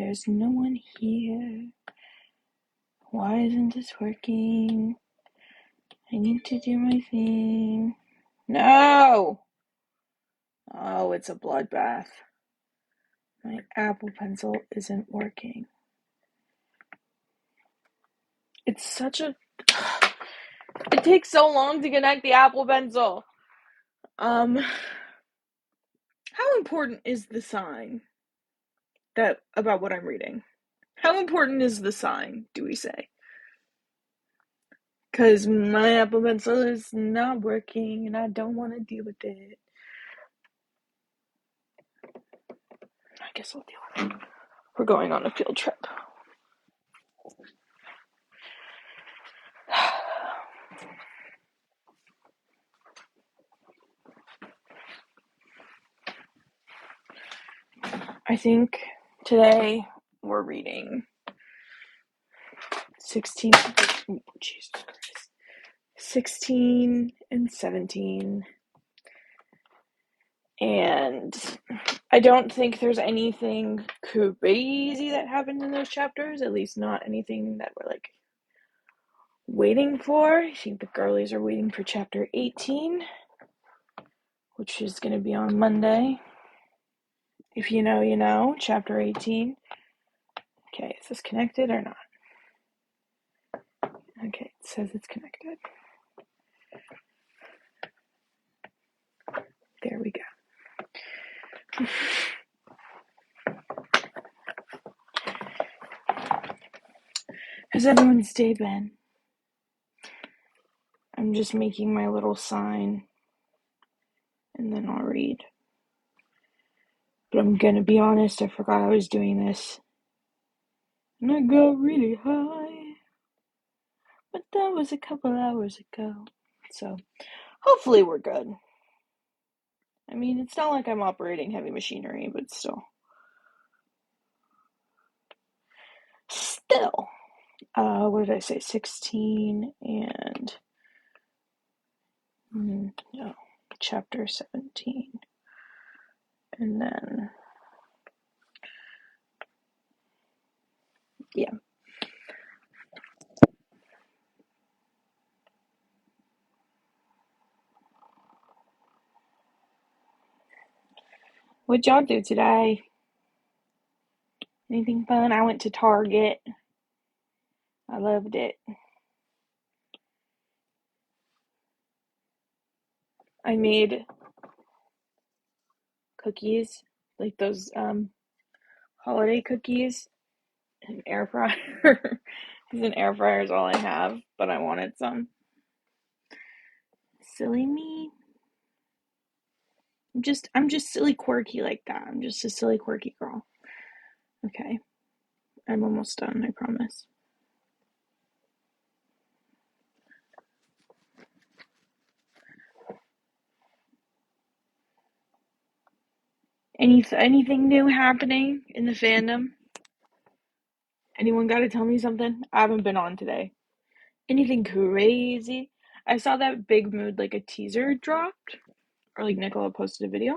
There's no one here. Why isn't this working? I need to do my thing. No! Oh, it's a bloodbath. My Apple Pencil isn't working. It's such a... It takes so long to connect the Apple Pencil. How important is the sign about what I'm reading? How important is the sign, do we say? Because my Apple Pencil is not working and I don't want to deal with it. I guess I'll deal with it. We're going on a field trip. I think today we're reading 16 and 17. And I don't think there's anything crazy that happened in those chapters, at least not anything that we're like waiting for. I think the girlies are waiting for chapter 18, which is going to be on Monday. If you know, you know, chapter 18. Okay, is this connected or not? Okay, it says it's connected. There we go. How's everyone's day been? I'm just making my little sign and then I'll read. But I'm gonna be honest, I forgot I was doing this. And I go really high. But that was a couple hours ago. So, hopefully we're good. I mean, it's not like I'm operating heavy machinery, but still. Still. What did I say? 16 and... no, chapter 17. And then... yeah. What'd y'all do today? Anything fun? I went to Target. I loved it. I made cookies, like those holiday cookies, an air fryer. Because an air fryer is all I have, but I wanted some. Silly me. I'm just silly quirky like that. I'm just a silly quirky girl. Okay. I'm almost done, I promise. Anything new happening in the fandom? Anyone got to tell me something? I haven't been on today. Anything crazy? I saw that Big Mood, like a teaser dropped, or like Nicola posted a video.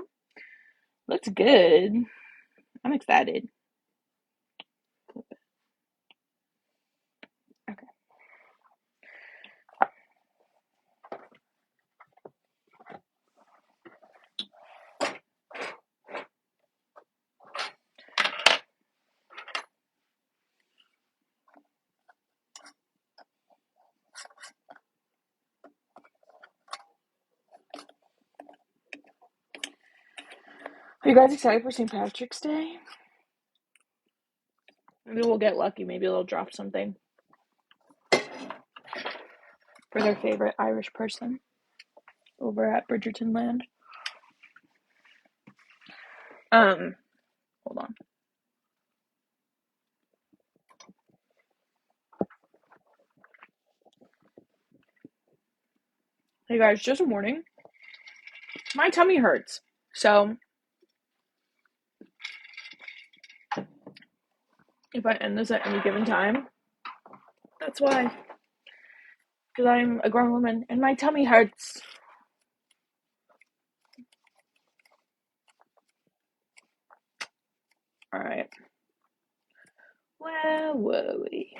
Looks good. I'm excited. Okay. Are you guys excited for St. Patrick's Day? Maybe we'll get lucky. Maybe they'll drop something for their favorite Irish person over at Bridgerton Land. Hold on. Hey guys, just a warning. My tummy hurts. So if I end this at any given time, that's why. Because I'm a grown woman and my tummy hurts. Alright. Where were we?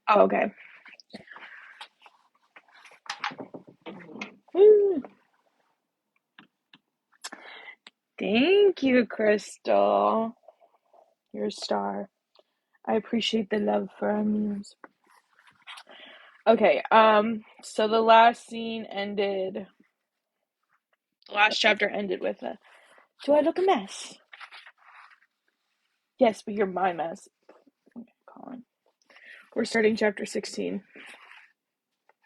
Oh, okay. Woo. Thank you, Crystal. You're a star. I appreciate the love for our muse. Okay, so the last chapter ended with do I look a mess? Yes, but you're my mess. Okay, Colin. We're starting chapter 16.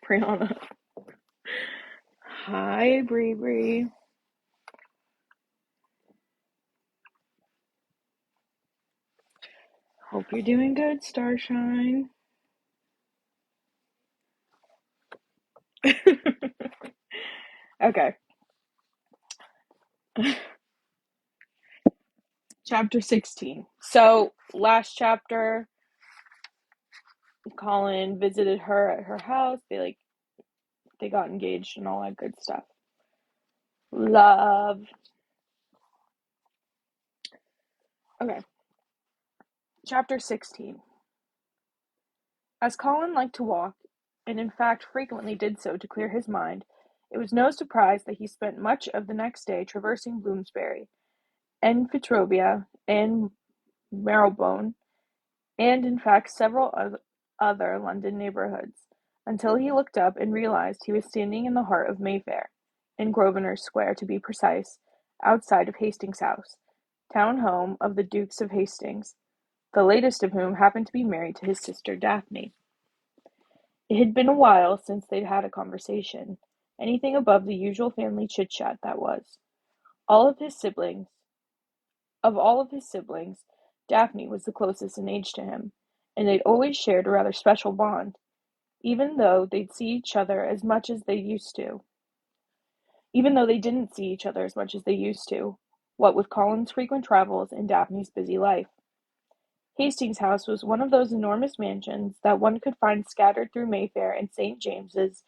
Brianna. Hi, Bree Bree. Hope you're doing good, Starshine. Okay. Chapter 16. So, last chapter, Colin visited her at her house. They got engaged and all that good stuff. Love. Okay. Chapter 16. As Colin liked to walk, and in fact frequently did so to clear his mind, it was no surprise that he spent much of the next day traversing Bloomsbury, and Fitzrovia, and Marylebone, and in fact several other London neighbourhoods, until he looked up and realised he was standing in the heart of Mayfair, in Grosvenor Square to be precise, outside of Hastings House, town home of the Dukes of Hastings, the latest of whom happened to be married to his sister Daphne. It had been a while since they'd had a conversation, anything above the usual family chit-chat, that was. All of his siblings, of all of his siblings, Daphne was the closest in age to him, and they'd always shared a rather special bond, even though they'd see each other as much as they used to. Even though they didn't see each other as much as they used to, what with Colin's frequent travels and Daphne's busy life. Hastings House was one of those enormous mansions that one could find scattered through Mayfair and St. James's.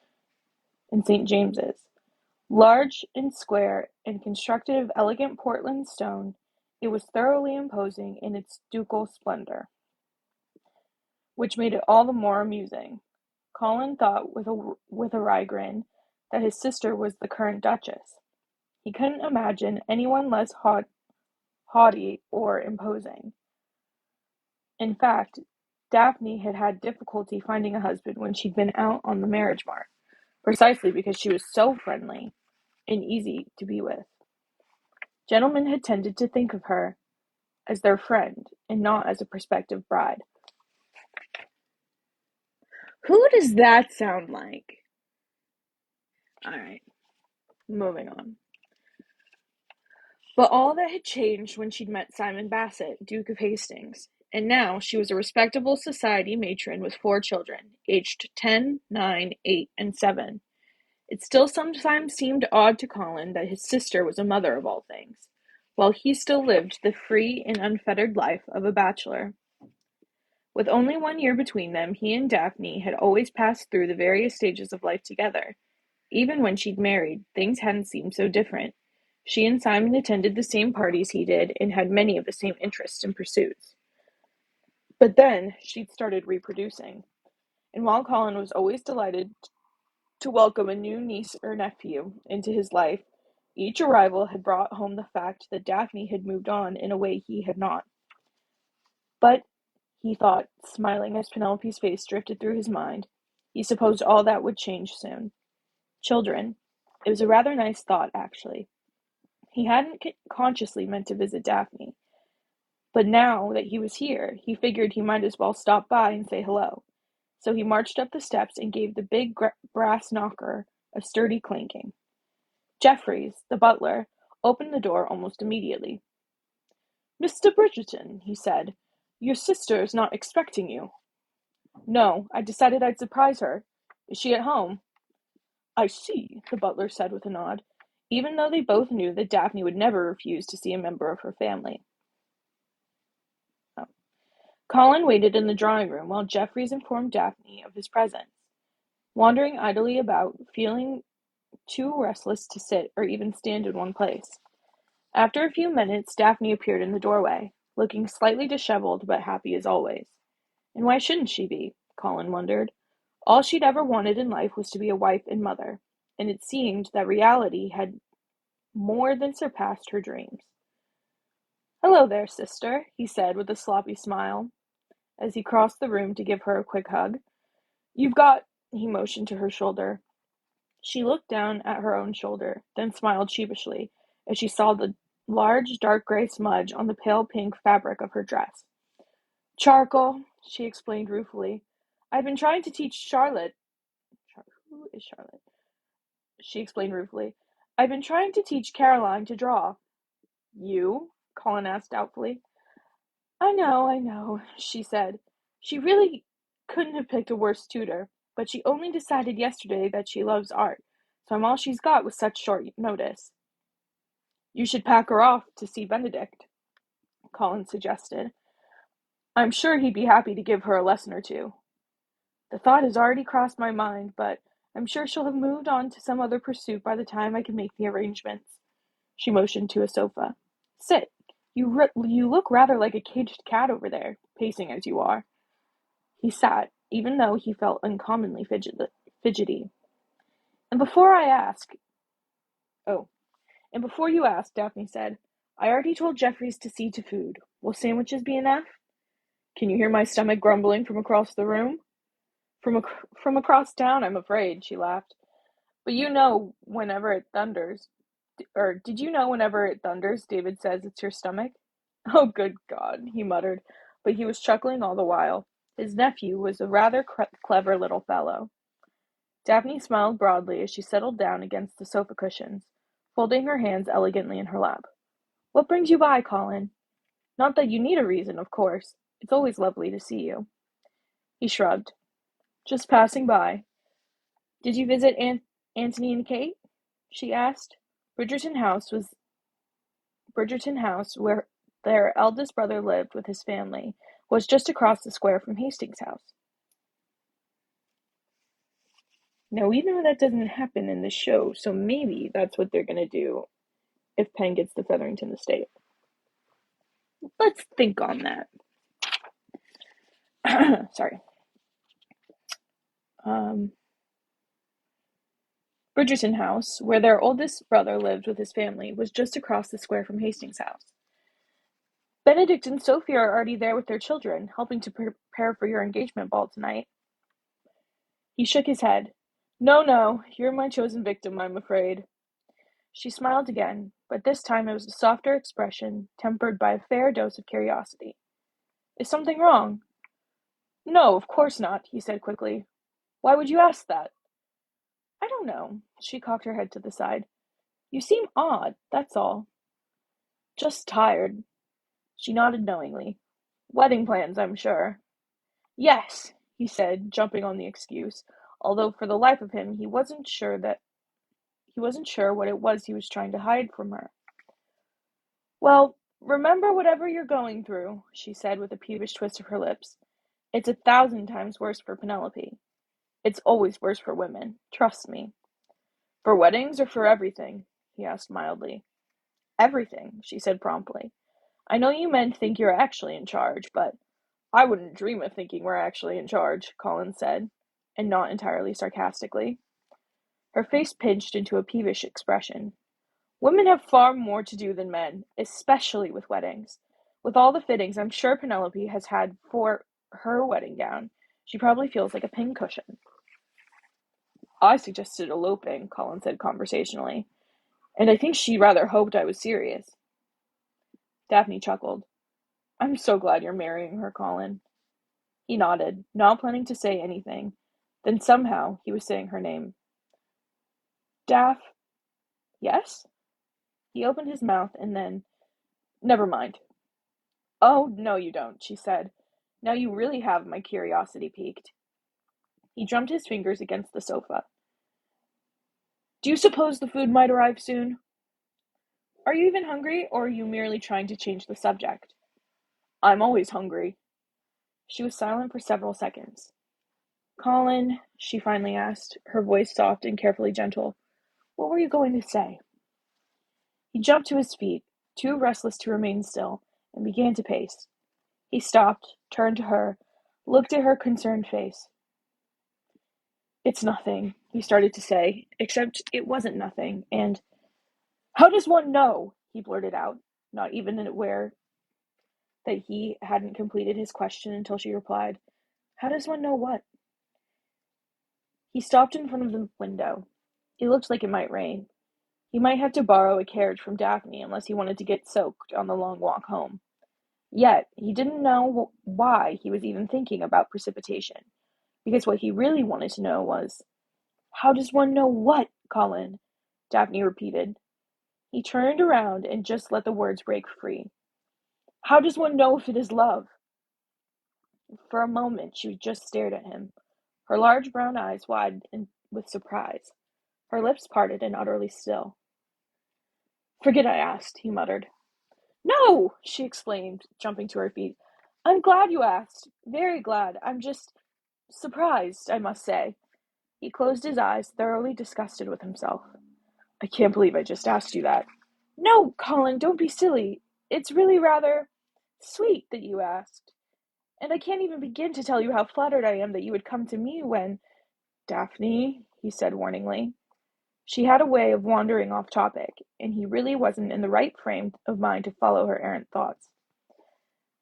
Large and square and constructed of elegant Portland stone, it was thoroughly imposing in its ducal splendor, which made it all the more amusing. Colin thought with a wry grin that his sister was the current duchess. He couldn't imagine anyone less haughty or imposing. In fact, Daphne had had difficulty finding a husband when she'd been out on the marriage mart, precisely because she was so friendly and easy to be with. Gentlemen had tended to think of her as their friend and not as a prospective bride. Who does that sound like? Alright, moving on. But all that had changed when she'd met Simon Bassett, Duke of Hastings, and now she was a respectable society matron with 4 children, aged 10, 9, 8, and 7. It still sometimes seemed odd to Colin that his sister was a mother of all things, while he still lived the free and unfettered life of a bachelor. With only 1 year between them, he and Daphne had always passed through the various stages of life together. Even when she'd married, things hadn't seemed so different. She and Simon attended the same parties he did and had many of the same interests and pursuits. But then she'd started reproducing, and while Colin was always delighted to welcome a new niece or nephew into his life, each arrival had brought home the fact that Daphne had moved on in a way he had not. But, he thought, smiling as Penelope's face drifted through his mind, he supposed all that would change soon. Children. It was a rather nice thought, actually. He hadn't consciously meant to visit Daphne, but now that he was here, he figured he might as well stop by and say hello. So he marched up the steps and gave the big brass knocker a sturdy clanking. Jeffries, the butler, opened the door almost immediately. "Mr. Bridgerton," he said, "your sister is not expecting you." "No, I decided I'd surprise her. Is she at home?" "I see," the butler said with a nod, even though they both knew that Daphne would never refuse to see a member of her family. Oh. Colin waited in the drawing-room while Jeffries informed Daphne of his presence, wandering idly about, feeling too restless to sit or even stand in one place. After a few minutes, Daphne appeared in the doorway. looking slightly disheveled but happy as always. And why shouldn't she be? Colin wondered. All she'd ever wanted in life was to be a wife and mother, and it seemed that reality had more than surpassed her dreams. Hello there, sister, he said with a sloppy smile as he crossed the room to give her a quick hug. You've got, he motioned to her shoulder. She looked down at her own shoulder, then smiled sheepishly as she saw the large dark gray smudge on the pale pink fabric of her dress. Charcoal, she explained ruefully. I've been trying to teach Charlotte. Who is Charlotte? She explained ruefully. I've been trying to teach Caroline to draw. You? Colin asked doubtfully. I know, she said. She really couldn't have picked a worse tutor, but she only decided yesterday that she loves art, so I'm all she's got with such short notice. You should pack her off to see Benedict, Colin suggested. I'm sure he'd be happy to give her a lesson or two. The thought has already crossed my mind, but I'm sure she'll have moved on to some other pursuit by the time I can make the arrangements. She motioned to a sofa. Sit. You look rather like a caged cat over there, pacing as you are. He sat, even though he felt uncommonly fidgety. And before I ask... Oh, and before you ask, Daphne said, I already told Jeffries to see to food. Will sandwiches be enough? Can you hear my stomach grumbling from across the room? From across town, I'm afraid, she laughed. But you know whenever it thunders... Or, did you know whenever it thunders, David says it's your stomach? Oh, good God, he muttered, but he was chuckling all the while. His nephew was a rather clever little fellow. Daphne smiled broadly as she settled down against the sofa cushions, folding her hands elegantly in her lap. What brings you by, Colin? Not that you need a reason, of course. It's always lovely to see you. He shrugged. Just passing by. Did you visit Antony and Kate? She asked. Bridgerton House, where their eldest brother lived with his family, was just across the square from Hastings House. Now, we know that doesn't happen in the show, so maybe that's what they're going to do if Penn gets the Featherington estate. Let's think on that. Sorry. Bridgerton House, where their oldest brother lived with his family, was just across the square from Hastings House. Benedict and Sophie are already there with their children, helping to prepare for your engagement ball tonight. He shook his head. No, you're my chosen victim, I'm afraid. She smiled again, but this time it was a softer expression, tempered by a fair dose of curiosity. Is something wrong? No, of course not, he said quickly. Why would you ask that? I don't know. She cocked her head to the side. You seem odd, that's all. Just tired. She nodded knowingly. Wedding plans, I'm sure. Yes, he said, jumping on the excuse, although for the life of him he wasn't sure what it was he was trying to hide from her. Well, remember whatever you're going through, she said with a peevish twist of her lips. It's 1,000 times worse for Penelope. It's always worse for women, trust me. For weddings or for everything? He asked mildly. Everything, she said promptly. I know you men think you're actually in charge, but I wouldn't dream of thinking we're actually in charge, Colin said, and not entirely sarcastically. Her face pinched into a peevish expression. Women have far more to do than men, especially with weddings. With all the fittings I'm sure Penelope has had for her wedding gown, she probably feels like a pincushion. I suggested eloping, Colin said conversationally, and I think she rather hoped I was serious. Daphne chuckled. I'm so glad you're marrying her, Colin. He nodded, not planning to say anything. Then somehow he was saying her name. Daph? Yes? He opened his mouth and then... Never mind. Oh, no you don't, she said. Now you really have my curiosity piqued. He drummed his fingers against the sofa. Do you suppose the food might arrive soon? Are you even hungry, or are you merely trying to change the subject? I'm always hungry. She was silent for several seconds. Colin, she finally asked, her voice soft and carefully gentle, what were you going to say? He jumped to his feet, too restless to remain still, and began to pace. He stopped, turned to her, looked at her concerned face. "It's nothing," he started to say, except it wasn't nothing, and "How does one know?" he blurted out, not even aware that he hadn't completed his question until she replied, "How does one know what?" He stopped in front of the window. It looked like it might rain. He might have to borrow a carriage from Daphne unless he wanted to get soaked on the long walk home. Yet, he didn't know why he was even thinking about precipitation, because what he really wanted to know was, "How does one know what, Colin?" Daphne repeated. He turned around and just let the words break free. "How does one know if it is love?" For a moment she just stared at him, her large brown eyes wide with surprise, her lips parted and utterly still. "Forget I asked," he muttered. "No!" she exclaimed, jumping to her feet. "I'm glad you asked. Very glad. I'm just surprised, I must say." He closed his eyes, thoroughly disgusted with himself. "I can't believe I just asked you that." "No, Colin, don't be silly. It's really rather sweet that you asked. And I can't even begin to tell you how flattered I am that you would come to me when—" "Daphne," he said warningly. She had a way of wandering off topic, and he really wasn't in the right frame of mind to follow her errant thoughts.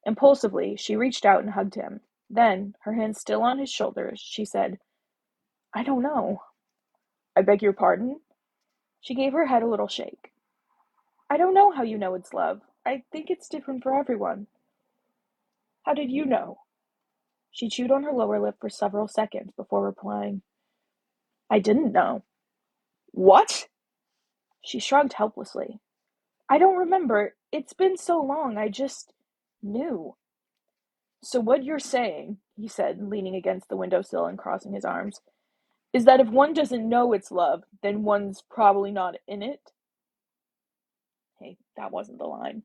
Impulsively, she reached out and hugged him. Then, her hands still on his shoulders, she said, "I don't know." "I beg your pardon?" She gave her head a little shake. "I don't know how you know it's love. I think it's different for everyone." "How did you know?" She chewed on her lower lip for several seconds before replying, "I didn't know." "What?" She shrugged helplessly. "I don't remember. It's been so long. I just knew." "So what you're saying," he said, leaning against the windowsill and crossing his arms, "is that if one doesn't know it's love, then one's probably not in it?" Hey, that wasn't the line.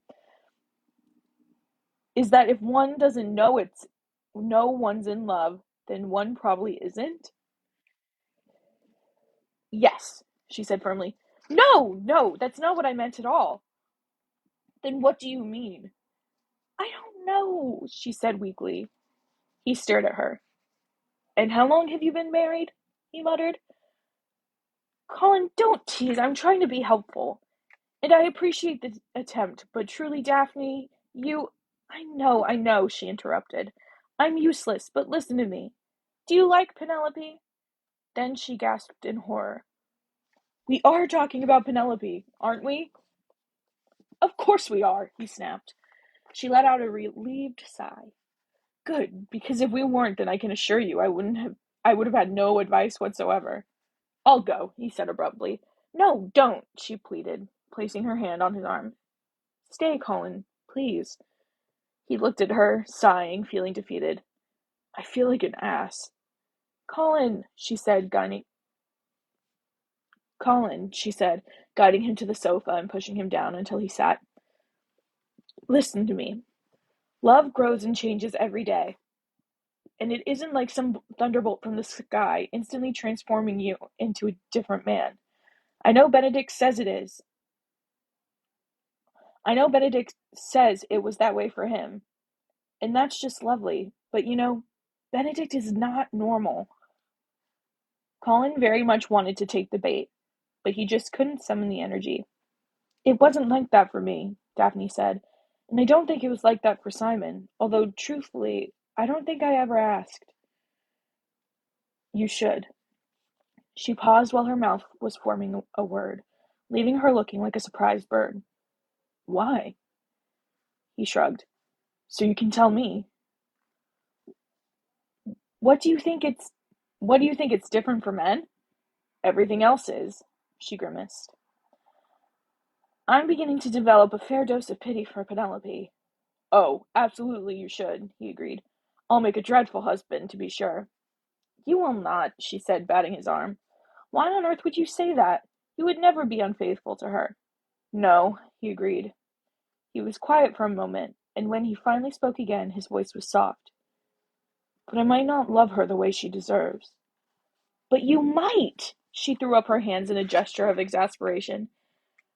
"Is that if one doesn't know one's in love, then one probably isn't?" "Yes," she said firmly. "No, no, that's not what I meant at all." "Then what do you mean?" "I don't know," she said weakly. He stared at her. "And how long have you been married?" he muttered. "Colin, don't tease. I'm trying to be helpful. And I appreciate the attempt, but truly, Daphne, you—" I know," she interrupted. "I'm useless, but listen to me. Do you like Penelope?" Then she gasped in horror. "We are talking about Penelope, aren't we?" "Of course we are," he snapped. She let out a relieved sigh. "Good, because if we weren't, then I can assure you I would have had no advice whatsoever." "I'll go," he said abruptly. "No, don't," she pleaded, placing her hand on his arm. "Stay, Colin, please." He looked at her, sighing, feeling defeated. "I feel like an ass." "Colin," she said, guiding him to the sofa and pushing him down until he sat. "Listen to me. Love grows and changes every day. And it isn't like some thunderbolt from the sky instantly transforming you into a different man. I know Benedict says it is. I know Benedict says it was that way for him. And that's just lovely. But Benedict is not normal." Colin very much wanted to take the bait, but he just couldn't summon the energy. "It wasn't like that for me," Daphne said, "and I don't think it was like that for Simon, although, truthfully, I don't think I ever asked." "You should." She paused while her mouth was forming a word, leaving her looking like a surprised bird. "Why?" He shrugged. "So you can tell me." What do you think it's different for men?" "Everything else is," she grimaced. "I'm beginning to develop a fair dose of pity for Penelope." "Oh, absolutely you should," he agreed. "I'll make a dreadful husband, to be sure." "You will not," she said, batting his arm. "Why on earth would you say that? You would never be unfaithful to her." "No," he agreed. He was quiet for a moment, and when he finally spoke again, his voice was soft. "But I might not love her the way she deserves." "But you might!" She threw up her hands in a gesture of exasperation.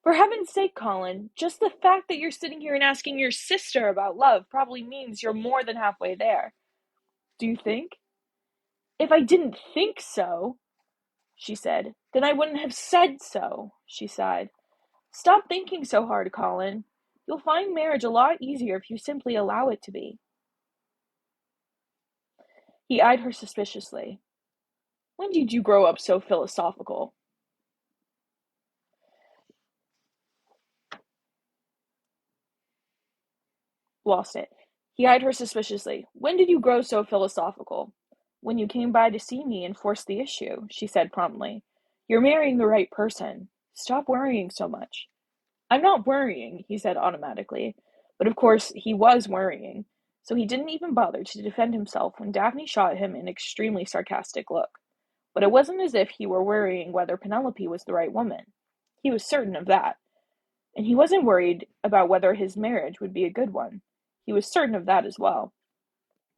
For heaven's sake, Colin, just the fact that you're sitting here and asking your sister about love probably means you're more than halfway there. Do you think? If I didn't think so, she said, then I wouldn't have said so, she sighed. Stop thinking so hard, Colin. You'll find marriage a lot easier if you simply allow it to be. He eyed her suspiciously. When did you grow up so philosophical? Lost it. He eyed her suspiciously. When did you grow so philosophical? When you came by to see me and forced the issue, she said promptly. You're marrying the right person. Stop worrying so much. I'm not worrying, he said automatically. But of course, he was worrying, so he didn't even bother to defend himself when Daphne shot him an extremely sarcastic look. But it wasn't as if he were worrying whether Penelope was the right woman. He was certain of that. And he wasn't worried about whether his marriage would be a good one. He was certain of that as well.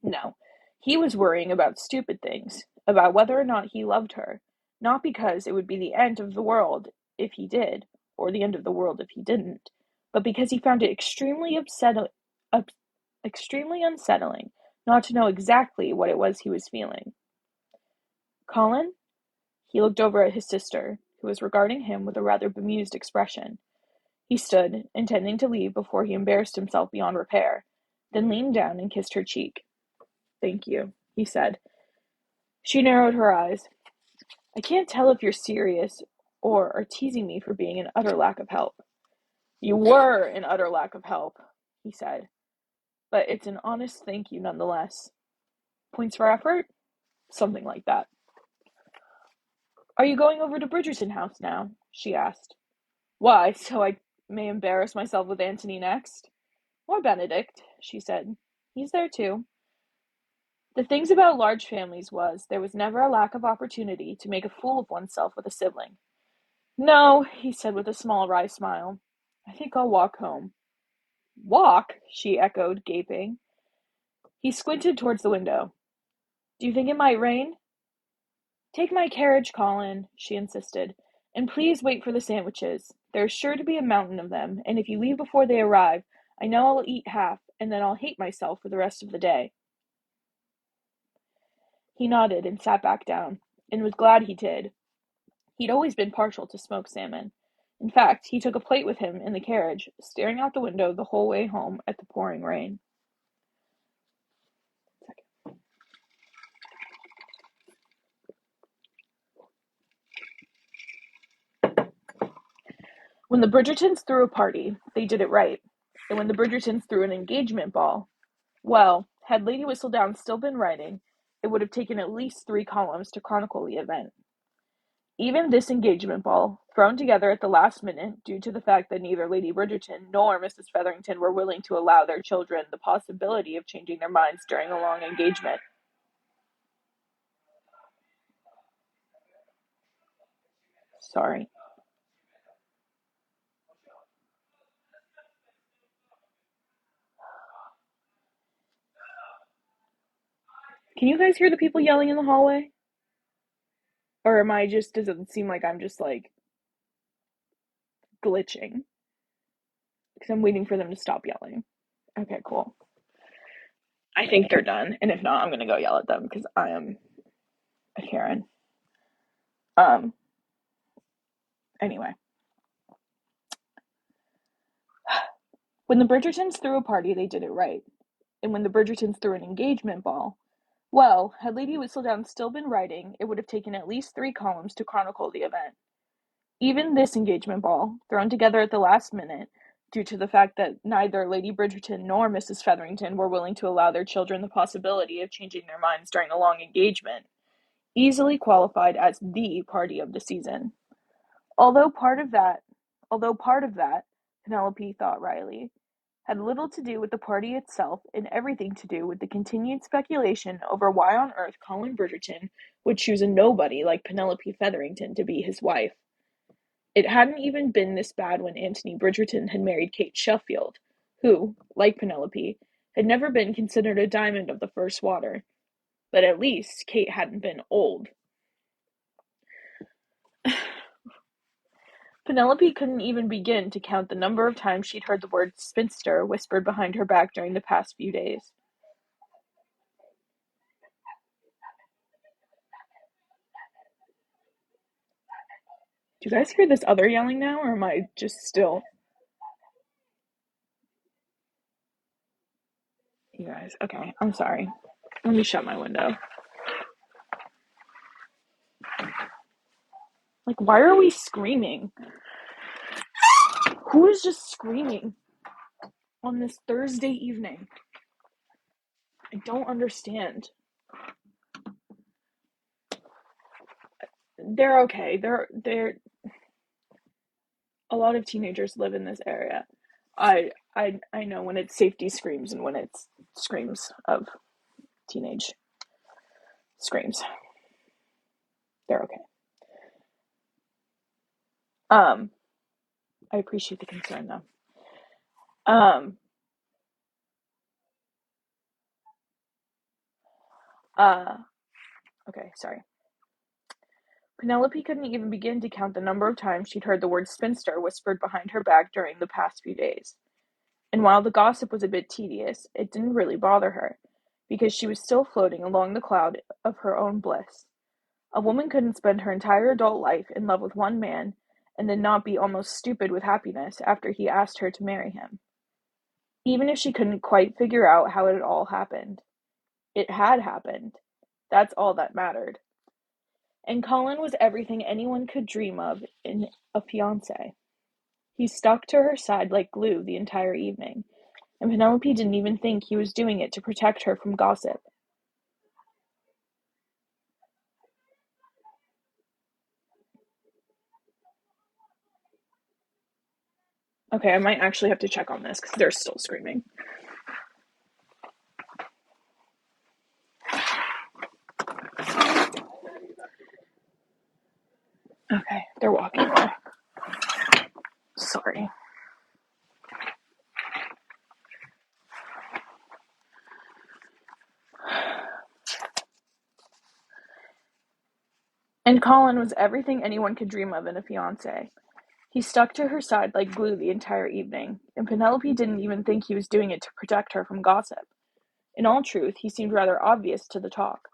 No, he was worrying about stupid things, about whether or not he loved her, not because it would be the end of the world if he did, or the end of the world if he didn't, but because he found it extremely unsettling not to know exactly what it was he was feeling. Colin? He looked over at his sister, who was regarding him with a rather bemused expression. He stood, intending to leave before he embarrassed himself beyond repair, then leaned down and kissed her cheek. Thank you, he said. She narrowed her eyes. I can't tell if you're serious or are teasing me for being an utter lack of help. You were an utter lack of help, he said, but it's an honest thank you nonetheless. Points for effort? Something like that. Are you going over to Bridgerton House now? She asked. Why, so I may embarrass myself with Antony next? Or Benedict, she said. He's there too. The things about large families was there was never a lack of opportunity to make a fool of oneself with a sibling. No, he said with a small wry smile. I think I'll walk home. Walk? She echoed, gaping. He squinted towards the window. Do you think it might rain? Take my carriage, Colin, she insisted, and please wait for the sandwiches. There's sure to be a mountain of them, and if you leave before they arrive, I know I'll eat half, and then I'll hate myself for the rest of the day. He nodded and sat back down, and was glad he did. He'd always been partial to smoked salmon. In fact, he took a plate with him in the carriage, staring out the window the whole way home at the pouring rain. When the Bridgertons threw a party, they did it right. And when the Bridgertons threw an engagement ball, well, had Lady Whistledown still been writing, it would have taken at least 3 columns to chronicle the event. Even this engagement ball, thrown together at the last minute due to the fact that neither Lady Bridgerton nor Mrs. Featherington were willing to allow their children the possibility of changing their minds during a long engagement. Sorry. Can you guys hear the people yelling in the hallway? Or does it seem like I'm just like glitching? Because I'm waiting for them to stop yelling. Okay, cool. I think they're done, and if not, I'm gonna go yell at them because I am a Karen. Anyway. When the Bridgertons threw a party, they did it right. And when the Bridgertons threw an engagement ball, well, had Lady Whistledown still been writing, it would have taken at least 3 columns to chronicle the event. Even this engagement ball, thrown together at the last minute, due to the fact that neither Lady Bridgerton nor Mrs. Featherington were willing to allow their children the possibility of changing their minds during a long engagement, easily qualified as the party of the season. Although part of that, Penelope thought wryly, had little to do with the party itself and everything to do with the continued speculation over why on earth Colin Bridgerton would choose a nobody like Penelope Featherington to be his wife. It hadn't even been this bad when Antony Bridgerton had married Kate Sheffield, who, like Penelope, had never been considered a diamond of the first water. But at least Kate hadn't been old. Penelope couldn't even begin to count the number of times she'd heard the word spinster whispered behind her back during the past few days. Do you guys hear this other yelling now, or am I just still? You guys, okay, I'm sorry. Let me shut my window. Like, why are we screaming? Who is just screaming on this Thursday evening? I don't understand. They're okay. They're a lot of teenagers live in this area. I know when it's safety screams and when it's screams of teenage screams. They're okay. I appreciate the concern though. Okay, sorry. Penelope couldn't even begin to count the number of times she'd heard the word spinster whispered behind her back during the past few days. And while the gossip was a bit tedious, it didn't really bother her, because she was still floating along the cloud of her own bliss. A woman couldn't spend her entire adult life in love with one man and then not be almost stupid with happiness after he asked her to marry him. Even if she couldn't quite figure out how it had all happened. It had happened. That's all that mattered. And Colin was everything anyone could dream of in a fiancé. He stuck to her side like glue the entire evening, and Penelope didn't even think he was doing it to protect her from gossip. Okay, I might actually have to check on this because they're still screaming. Okay, they're walking away. Sorry. And Colin was everything anyone could dream of in a fiancé. He stuck to her side like glue the entire evening, and Penelope didn't even think he was doing it to protect her from gossip. In all truth, he seemed rather obvious to the talk.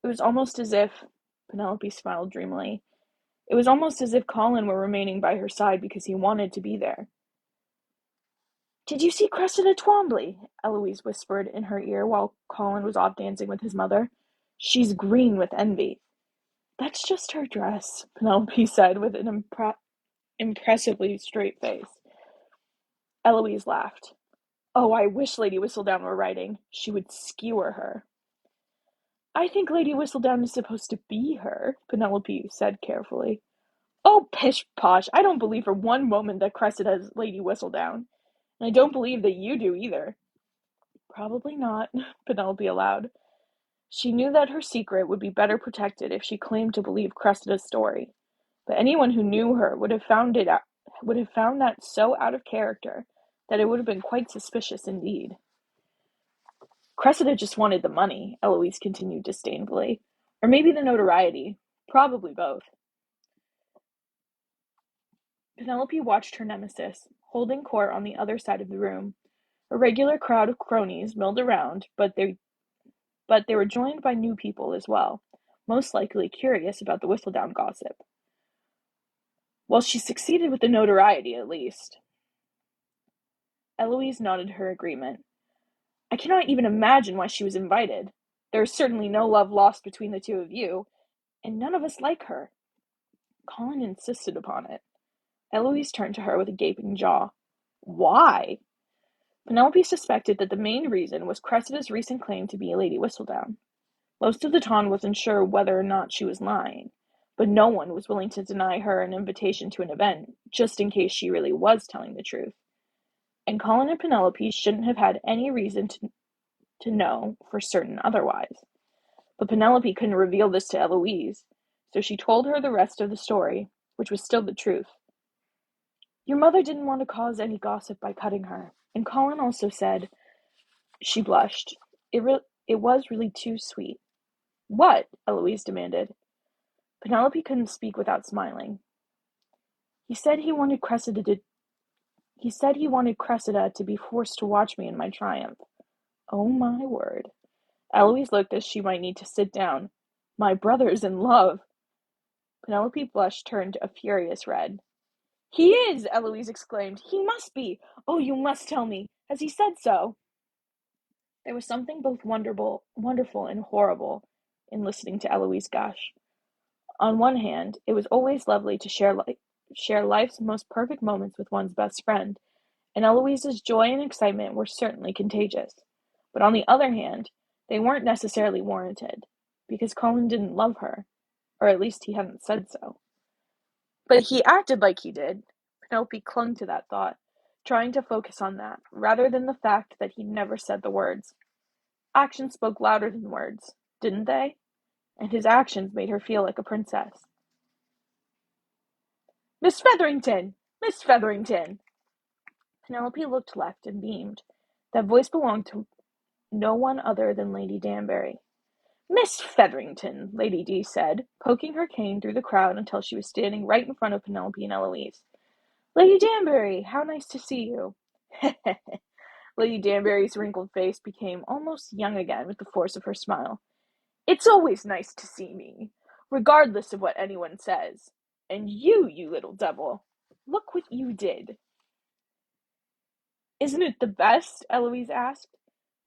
It was almost as if, Penelope smiled dreamily, it was almost as if Colin were remaining by her side because he wanted to be there. "Did you see Cressida Twombly?" Eloise whispered in her ear while Colin was off dancing with his mother. "She's green with envy." "That's just her dress," Penelope said with an impressively straight face. Eloise laughed. "Oh, I wish Lady Whistledown were writing. She would skewer her." "I think Lady Whistledown is supposed to be her," Penelope said carefully. "Oh, pish posh! I don't believe for one moment that Cressida is Lady Whistledown. And I don't believe that you do either." "Probably not," Penelope allowed. She knew that her secret would be better protected if she claimed to believe Cressida's story. But anyone who knew her would have found that so out of character that it would have been quite suspicious indeed. "Cressida just wanted the money," Eloise continued disdainfully. "Or maybe the notoriety. Probably both." Penelope watched her nemesis, holding court on the other side of the room. A regular crowd of cronies milled around, but they were joined by new people as well, most likely curious about the Whistledown gossip. Well, she succeeded with the notoriety, at least. Eloise nodded her agreement. "I cannot even imagine why she was invited. There is certainly no love lost between the two of you, and none of us like her." Colin insisted upon it. Eloise turned to her with a gaping jaw. "Why?" Penelope suspected that the main reason was Cressida's recent claim to be Lady Whistledown. Most of the town wasn't sure whether or not she was lying, but no one was willing to deny her an invitation to an event, just in case she really was telling the truth. And Colin and Penelope shouldn't have had any reason to know for certain otherwise. But Penelope couldn't reveal this to Eloise, so she told her the rest of the story, which was still the truth. "Your mother didn't want to cause any gossip by cutting her, and Colin also said—" She blushed. It was really too sweet. "What?" Eloise demanded. Penelope couldn't speak without smiling. He said he wanted Cressida to be forced to watch me in my triumph. Oh my word. Eloise looked as she might need to sit down. My brother's in love. Penelope blushed turned a furious red. He is, Eloise exclaimed. He must be. Oh, you must tell me. Has he said so? There was something both wonderful and horrible in listening to Eloise gush. On one hand, it was always lovely to share life's most perfect moments with one's best friend, and Eloise's joy and excitement were certainly contagious. But on the other hand, they weren't necessarily warranted, because Colin didn't love her, or at least he hadn't said so. But he acted like he did. Penelope clung to that thought, trying to focus on that, rather than the fact that he never said the words. Actions spoke louder than words, didn't they? And his actions made her feel like a princess. Miss Featherington! Miss Featherington! Penelope looked left and beamed. That voice belonged to no one other than Lady Danbury. Miss Featherington, Lady D said, poking her cane through the crowd until she was standing right in front of Penelope and Eloise. Lady Danbury, how nice to see you. Lady Danbury's wrinkled face became almost young again with the force of her smile. It's always nice to see me, regardless of what anyone says. And you little devil, look what you did. Isn't it the best? Eloise asked.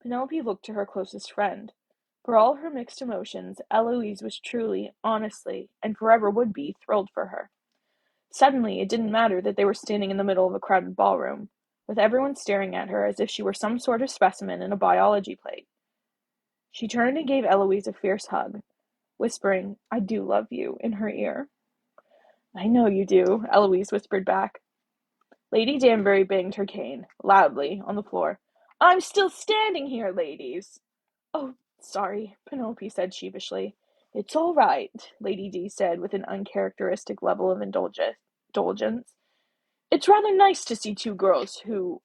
Penelope looked to her closest friend. For all her mixed emotions, Eloise was truly, honestly, and forever would be, thrilled for her. Suddenly, it didn't matter that they were standing in the middle of a crowded ballroom, with everyone staring at her as if she were some sort of specimen in a biology plate. She turned and gave Eloise a fierce hug, whispering, I do love you, in her ear. I know you do, Eloise whispered back. Lady Danbury banged her cane, loudly, on the floor. I'm still standing here, ladies. Oh, sorry, Penelope said sheepishly. It's all right, Lady D said with an uncharacteristic level of indulgence. It's rather nice to see two girls who'd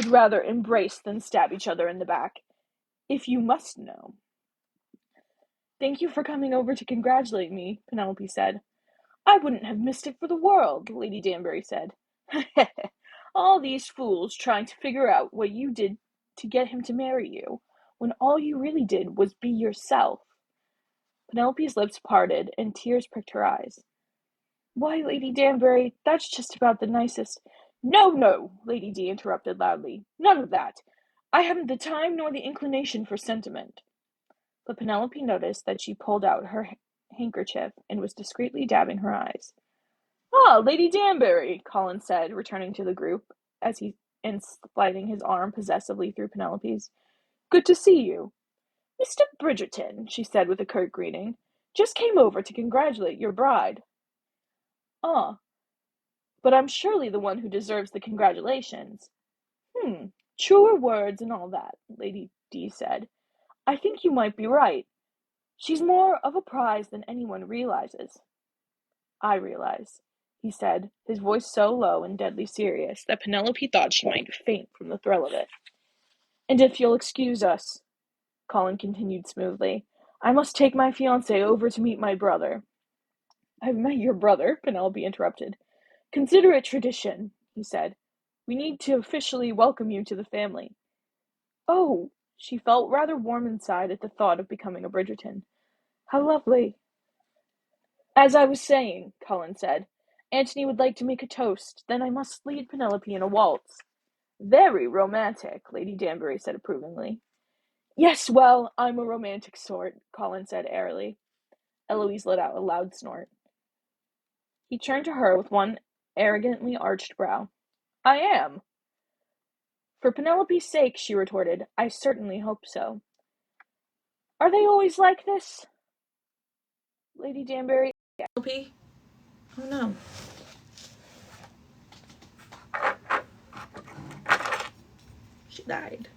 rather embrace than stab each other in the back, if you must know. Thank you for coming over to congratulate me, Penelope said. I wouldn't have missed it for the world, Lady Danbury said. All these fools trying to figure out what you did to get him to marry you, when all you really did was be yourself. Penelope's lips parted, and tears pricked her eyes. Why, Lady Danbury, that's just about the nicest. No, Lady D interrupted loudly. None of that. I haven't the time nor the inclination for sentiment. But Penelope noticed that she pulled out her handkerchief and was discreetly dabbing her eyes. Ah, Lady Danbury, Colin said, returning to the group, and sliding his arm possessively through Penelope's. Good to see you. Mr. Bridgerton, she said with a curt greeting, just came over to congratulate your bride. Ah, but I'm surely the one who deserves the congratulations. Truer words and all that, Lady D said. I think you might be right. She's more of a prize than anyone realizes. I realize, he said, his voice so low and deadly serious that Penelope thought she might faint from the thrill of it. And if you'll excuse us, Colin continued smoothly, I must take my fiancé over to meet my brother. I've met your brother, Penelope interrupted. Consider it tradition, he said. We need to officially welcome you to the family. Oh, she felt rather warm inside at the thought of becoming a Bridgerton. How lovely. As I was saying, Colin said, Antony would like to make a toast, then I must lead Penelope in a waltz. Very romantic, Lady Danbury said approvingly. Yes, well, I'm a romantic sort, Colin said airily. Eloise let out a loud snort. He turned to her with one arrogantly arched brow. I am. For Penelope's sake, she retorted, I certainly hope so. Are they always like this? Lady Danbury, Penelope? Oh no. She died.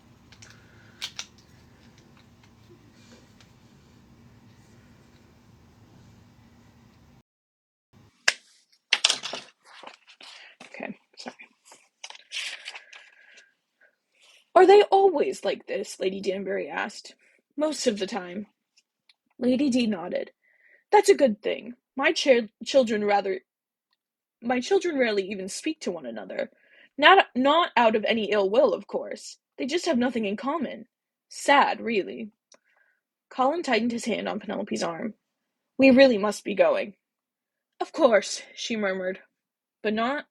Okay, sorry. Are they always like this? Lady Danbury asked. Most of the time. Lady D nodded. That's a good thing. My children rather My children rarely even speak to one another. Not out of any ill will, of course. They just have nothing in common. Sad, really." Colin tightened his hand on Penelope's arm. "We really must be going." "Of course," she murmured, but not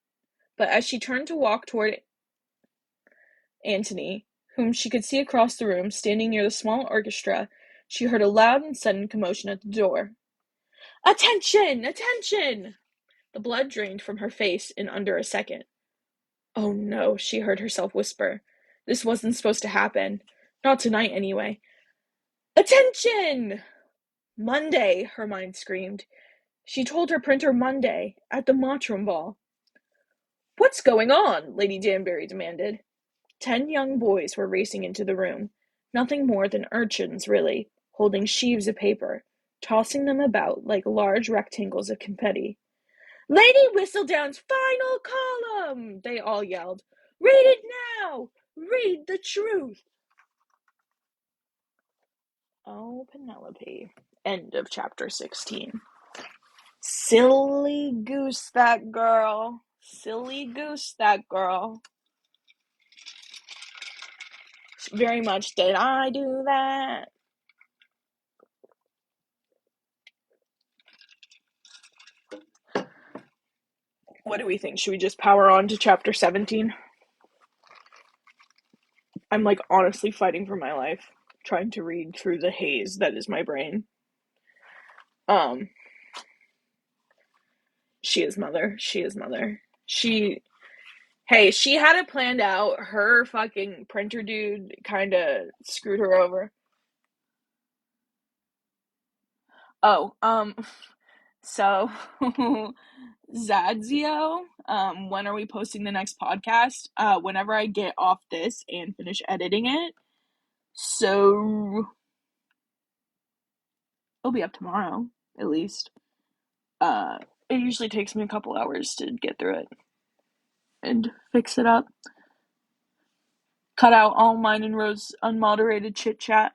but as she turned to walk toward Antony, whom she could see across the room, standing near the small orchestra, she heard a loud and sudden commotion at the door. "Attention! Attention!" The blood drained from her face in under a second. "Oh no," she heard herself whisper. "This wasn't supposed to happen. Not tonight, anyway." "Attention!" "Monday," her mind screamed. She told her printer Monday, at the Mottram ball. "What's going on?" Lady Danbury demanded. 10 young boys were racing into the room, nothing more than urchins, really, holding sheaves of paper, tossing them about like large rectangles of confetti. "Lady Whistledown's final column!" they all yelled. "Read it now! Read the truth!" Oh, Penelope. End of chapter 16. Silly goose, that girl. Silly goose, that girl. Very much did I do that? What do we think? Should we just power on to chapter 17? I'm like honestly fighting for my life, trying to read through the haze that is my brain. She is mother. She is mother. She had it planned out. Her fucking printer dude kind of screwed her over. Oh, so Zadzio, when are we posting the next podcast? Whenever I get off this and finish editing it. So it'll be up tomorrow, at least. It usually takes me a couple hours to get through it and fix it up. Cut out all mine and Rose's unmoderated chit chat.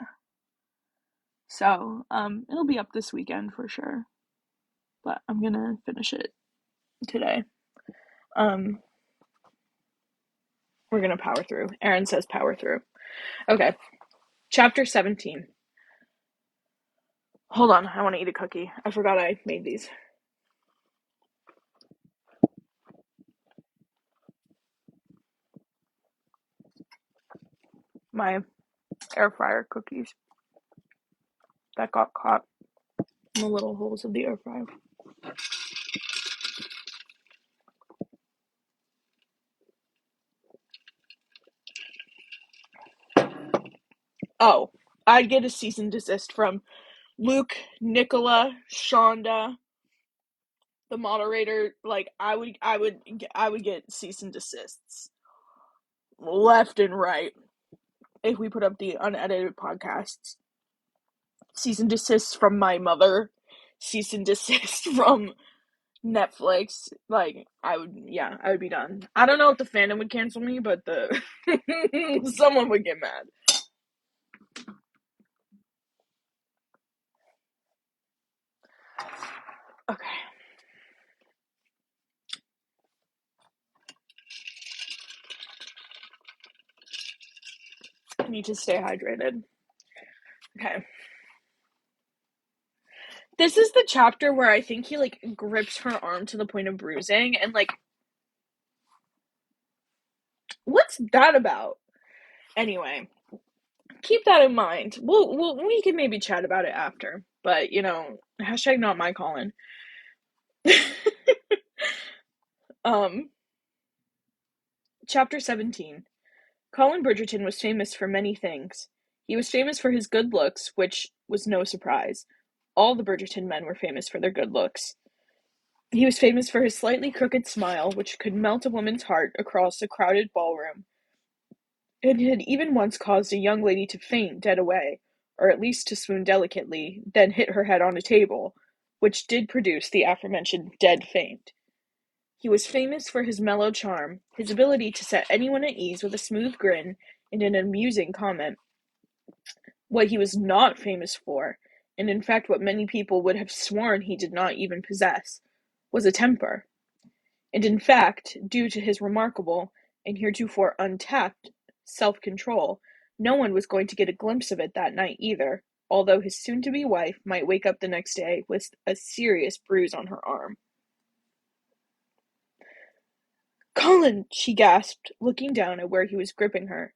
So, it'll be up this weekend for sure. But I'm gonna finish it today. We're gonna power through. Erin says power through. Okay. Chapter 17. Hold on, I want to eat a cookie. I forgot I made these. My air fryer cookies that got caught in the little holes of the air fryer. Oh, I'd get a cease and desist from Luke, Nicola, Shonda, the moderator. Like I would get cease and desists left and right if we put up the unedited podcasts. Cease and desist from my mother. Cease and desist from Netflix. Like I would be done. I don't know if the fandom would cancel me, but the someone would get mad. Okay. I need to stay hydrated. Okay. This is the chapter where I think he like grips her arm to the point of bruising, and like, what's that about? Anyway, keep that in mind. We can maybe chat about it after, but hashtag not my Colin. Chapter 17. Colin Bridgerton was famous for many things. He was famous for his good looks, which was no surprise. All the Bridgerton men were famous for their good looks. He was famous for his slightly crooked smile, which could melt a woman's heart across a crowded ballroom. It had even once caused a young lady to faint dead away, or at least to swoon delicately, then hit her head on a table, which did produce the aforementioned dead faint. He was famous for his mellow charm, his ability to set anyone at ease with a smooth grin and an amusing comment. What he was not famous for, and in fact what many people would have sworn he did not even possess, was a temper. and in fact, due to his remarkable, and heretofore untapped, self-control, no one was going to get a glimpse of it that night either, although his soon-to-be wife might wake up the next day with a serious bruise on her arm. "Colin!" she gasped, looking down at where he was gripping her.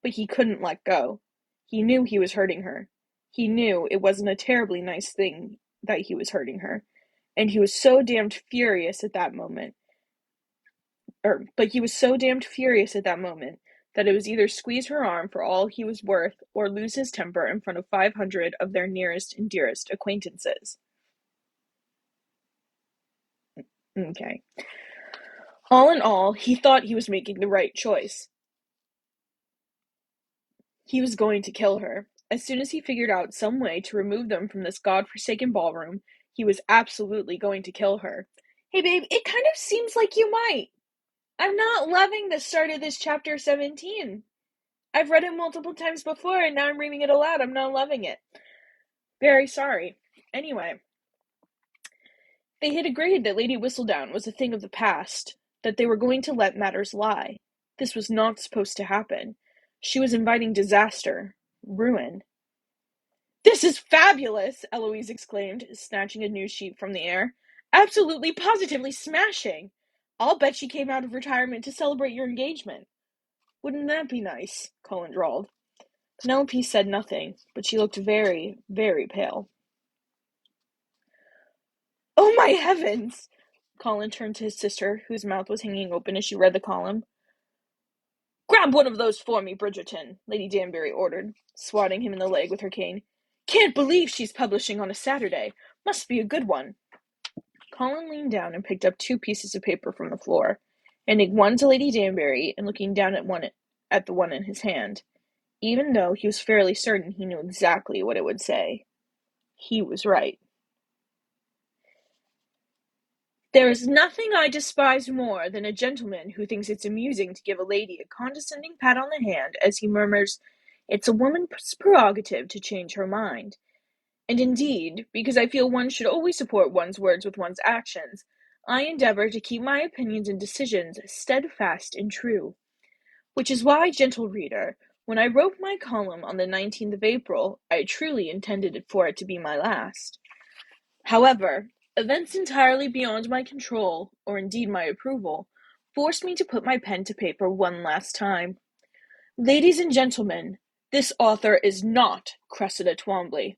But he couldn't let go. He knew he was hurting her. He knew it wasn't a terribly nice thing that he was hurting her. And he was so damned furious at that moment. But he was so damned furious at that moment that it was either squeeze her arm for all he was worth or lose his temper in front of 500 of their nearest and dearest acquaintances. Okay. All in all, he thought he was making the right choice. He was going to kill her. As soon as he figured out some way to remove them from this godforsaken ballroom, he was absolutely going to kill her. Hey babe, it kind of seems like you might. I'm not loving the start of this chapter 17. I've read it multiple times before and now I'm reading it aloud. I'm not loving it. Very sorry. Anyway, they had agreed that Lady Whistledown was a thing of the past, that they were going to let matters lie. This was not supposed to happen. She was inviting disaster, ruin. "This is fabulous!" Eloise exclaimed, snatching a news sheet from the air. "Absolutely, positively smashing! I'll bet she came out of retirement to celebrate your engagement." "Wouldn't that be nice?" Colin drawled. Penelope said nothing, but she looked very, very pale. "Oh my heavens!" Colin turned to his sister, whose mouth was hanging open as she read the column. "Grab one of those for me, Bridgerton," Lady Danbury ordered, swatting him in the leg with her cane. "Can't believe she's publishing on a Saturday. Must be a good one." Colin leaned down and picked up 2 pieces of paper from the floor, handing one to Lady Danbury and looking down at the one in his hand, even though he was fairly certain he knew exactly what it would say. He was right. "There is nothing I despise more than a gentleman who thinks it's amusing to give a lady a condescending pat on the hand as he murmurs, 'It's a woman's prerogative to change her mind.' And indeed, because I feel one should always support one's words with one's actions, I endeavor to keep my opinions and decisions steadfast and true. Which is why, gentle reader, when I wrote my column on the 19th of April, I truly intended for it to be my last. However, events entirely beyond my control, or indeed my approval, forced me to put my pen to paper one last time. Ladies and gentlemen, this author is not Cressida Twombly.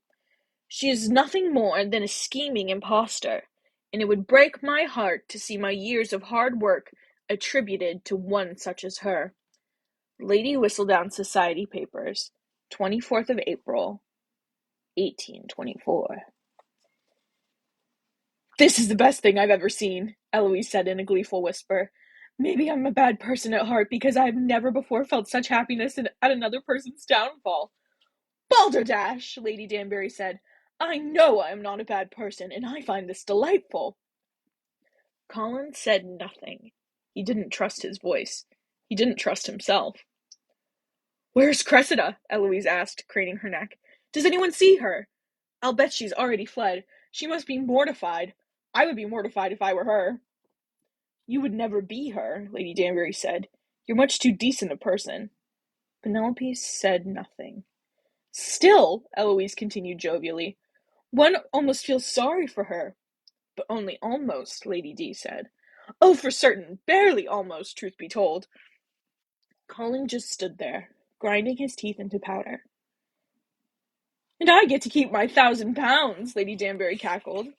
She is nothing more than a scheming impostor, and it would break my heart to see my years of hard work attributed to one such as her. Lady Whistledown Society Papers, 24th of April, 1824. "This is the best thing I've ever seen," Eloise said in a gleeful whisper. "Maybe I'm a bad person at heart because I have never before felt such happiness at another person's downfall." "Balderdash!" Lady Danbury said. "I know I am not a bad person, and I find this delightful." Colin said nothing. He didn't trust his voice. He didn't trust himself. "Where's Cressida?" Eloise asked, craning her neck. "Does anyone see her? I'll bet she's already fled. She must be mortified. I would be mortified if I were her." "You would never be her," Lady Danbury said. "You're much too decent a person." Penelope said nothing. "Still," Eloise continued jovially, "one almost feels sorry for her." "But only almost," Lady D said. "Oh, for certain, barely almost, truth be told." Colin just stood there, grinding his teeth into powder. "And I get to keep my £1,000, Lady Danbury cackled.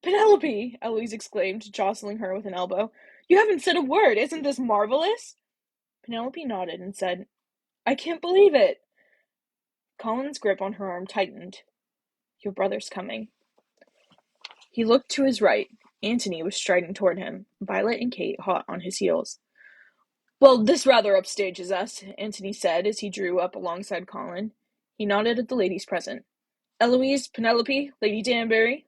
"Penelope!" Eloise exclaimed, jostling her with an elbow. "You haven't said a word. Isn't this marvelous?" Penelope nodded and said, "I can't believe it." Colin's grip on her arm tightened. "Your brother's coming." He looked to his right. Antony was striding toward him, Violet and Kate hot on his heels. "Well, this rather upstages us," Antony said as he drew up alongside Colin. He nodded at the ladies present. "Eloise, Penelope, Lady Danbury."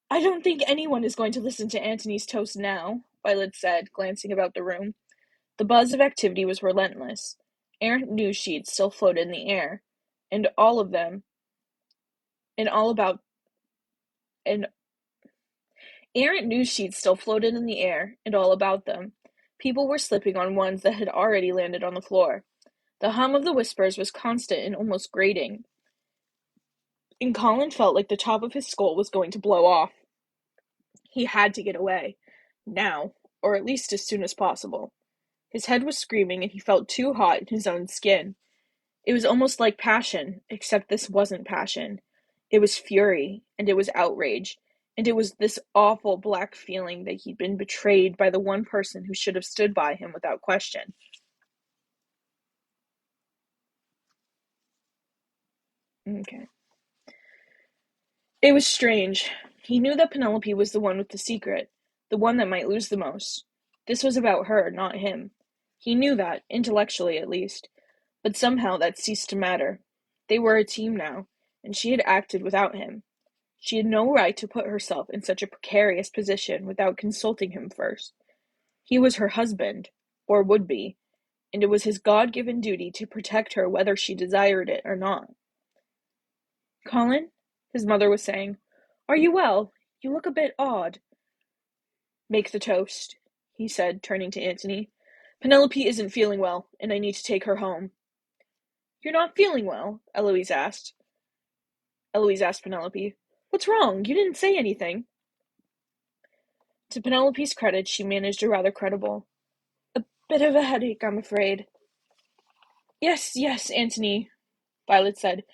"I don't think anyone is going to listen to Antony's toast now," Violet said, glancing about the room. The buzz of activity was relentless. Errant news sheets still floated in the air, and all of them, and all about, and Errant news sheets still floated in the air, and all about them. People were slipping on ones that had already landed on the floor. The hum of the whispers was constant and almost grating, and Colin felt like the top of his skull was going to blow off. He had to get away. Now, or at least as soon as possible. His head was screaming, and he felt too hot in his own skin. It was almost like passion, except this wasn't passion. It was fury, and it was outrage, and it was this awful black feeling that he'd been betrayed by the one person who should have stood by him without question. Okay. It was strange. He knew that Penelope was the one with the secret, the one that might lose the most. This was about her, not him. He knew that, intellectually at least, but somehow that ceased to matter. They were a team now, and she had acted without him. She had no right to put herself in such a precarious position without consulting him first. He was her husband, or would be, and it was his God-given duty to protect her whether she desired it or not. "Colin," his mother was saying, "are you well? You look a bit odd." "Make the toast," he said, turning to Antony. "Penelope isn't feeling well, and I need to take her home." "You're not feeling well?" Eloise asked Penelope. "What's wrong? You didn't say anything." To Penelope's credit, she managed a rather credible, "A bit of a headache, I'm afraid." Yes, yes, Antony," Violet said.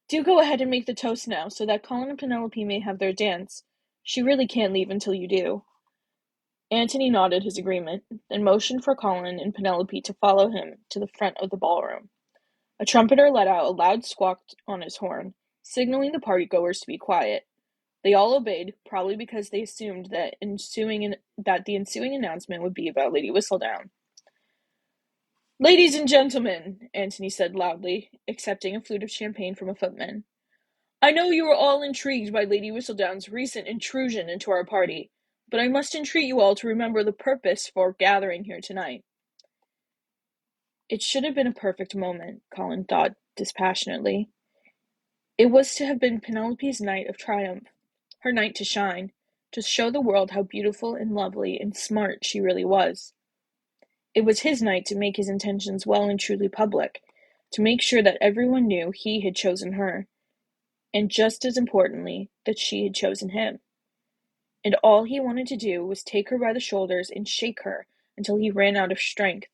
"Do go ahead and make the toast now, so that Colin and Penelope may have their dance. She really can't leave until you do." Antony nodded his agreement, then motioned for Colin and Penelope to follow him to the front of the ballroom. A trumpeter let out a loud squawk on his horn, signaling the partygoers to be quiet. They all obeyed, probably because they assumed that the ensuing announcement would be about Lady Whistledown. "Ladies and gentlemen," Antony said loudly, accepting a flute of champagne from a footman, "I know you are all intrigued by Lady Whistledown's recent intrusion into our party, but I must entreat you all to remember the purpose for gathering here tonight." It should have been a perfect moment, Colin thought dispassionately. It was to have been Penelope's night of triumph, her night to shine, to show the world how beautiful and lovely and smart she really was. It was his night to make his intentions well and truly public, to make sure that everyone knew he had chosen her, and just as importantly, that she had chosen him. And all he wanted to do was take her by the shoulders and shake her until he ran out of strength.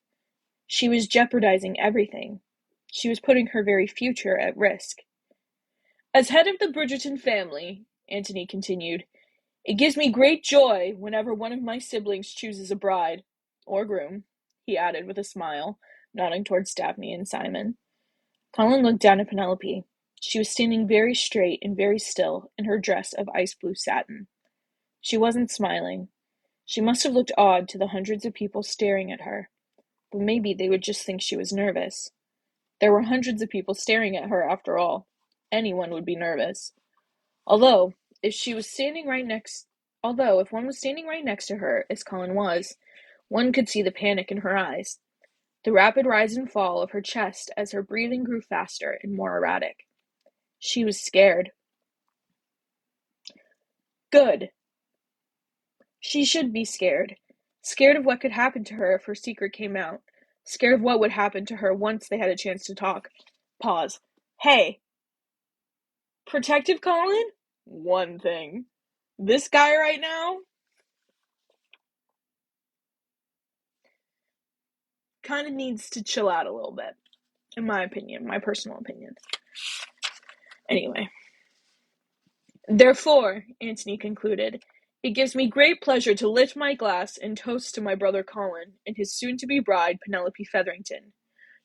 She was jeopardizing everything. She was putting her very future at risk. "As head of the Bridgerton family," Antony continued, "it gives me great joy whenever one of my siblings chooses a bride. Or groom," he added with a smile, nodding towards Daphne and Simon. Colin looked down at Penelope. She was standing very straight and very still in her dress of ice-blue satin. She wasn't smiling. She must have looked odd to the hundreds of people staring at her, but maybe they would just think she was nervous. There were hundreds of people staring at her after all. Anyone would be nervous. Although, if one was standing right next to her, as Colin was, one could see the panic in her eyes, the rapid rise and fall of her chest as her breathing grew faster and more erratic. She was scared. Good. She should be scared. Scared of what could happen to her if her secret came out. Scared of what would happen to her once they had a chance to talk. Pause. Hey! Protective Colin? One thing. This guy right now? Kind of needs to chill out a little bit. In my opinion, my personal opinion. Anyway. Therefore, Antony concluded, it gives me great pleasure to lift my glass and toast to my brother Colin and his soon-to-be bride, Penelope Featherington.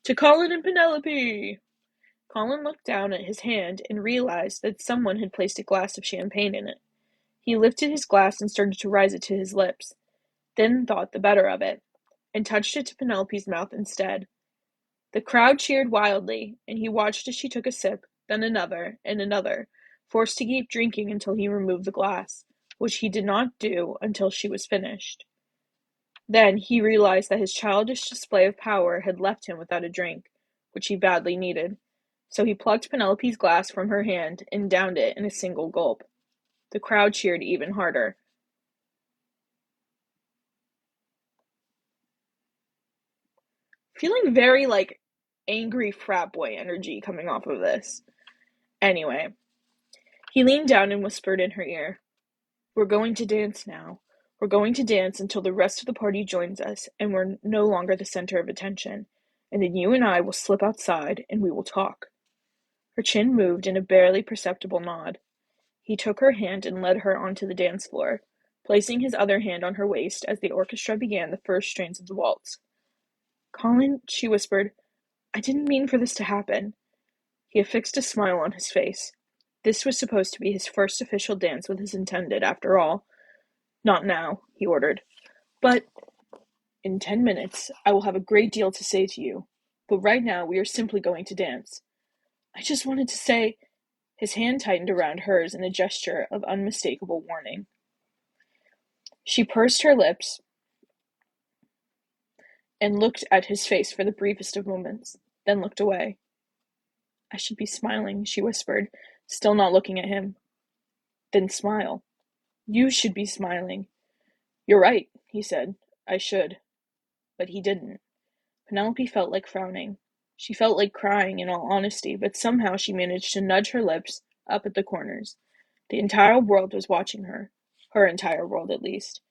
To Colin and Penelope! Colin looked down at his hand and realized that someone had placed a glass of champagne in it. He lifted his glass and started to raise it to his lips, then thought the better of it, and touched it to Penelope's mouth instead. The crowd cheered wildly, and he watched as she took a sip, then another, and another, forced to keep drinking until he removed the glass, which he did not do until she was finished. Then he realized that his childish display of power had left him without a drink, which he badly needed, so he plucked Penelope's glass from her hand and downed it in a single gulp. The crowd cheered even harder. Feeling very, like, angry frat boy energy coming off of this. Anyway, he leaned down and whispered in her ear, "We're going to dance now. We're going to dance until the rest of the party joins us and we're no longer the center of attention. And then you and I will slip outside and we will talk." Her chin moved in a barely perceptible nod. He took her hand and led her onto the dance floor, placing his other hand on her waist as the orchestra began the first strains of the waltz. "Colin," she whispered, "I didn't mean for this to happen." He affixed a smile on his face. This was supposed to be his first official dance with his intended, after all. "Not now," he ordered. "But in 10 minutes, I will have a great deal to say to you. But right now, we are simply going to dance. I just wanted to say—" His hand tightened around hers in a gesture of unmistakable warning. She pursed her lips and looked at his face for the briefest of moments, then looked away. "I should be smiling," she whispered, still not looking at him. "Then smile. You should be smiling." "You're right," he said. "I should." But he didn't. Penelope felt like frowning. She felt like crying, in all honesty, but somehow she managed to nudge her lips up at the corners. The entire world was watching her entire world at least,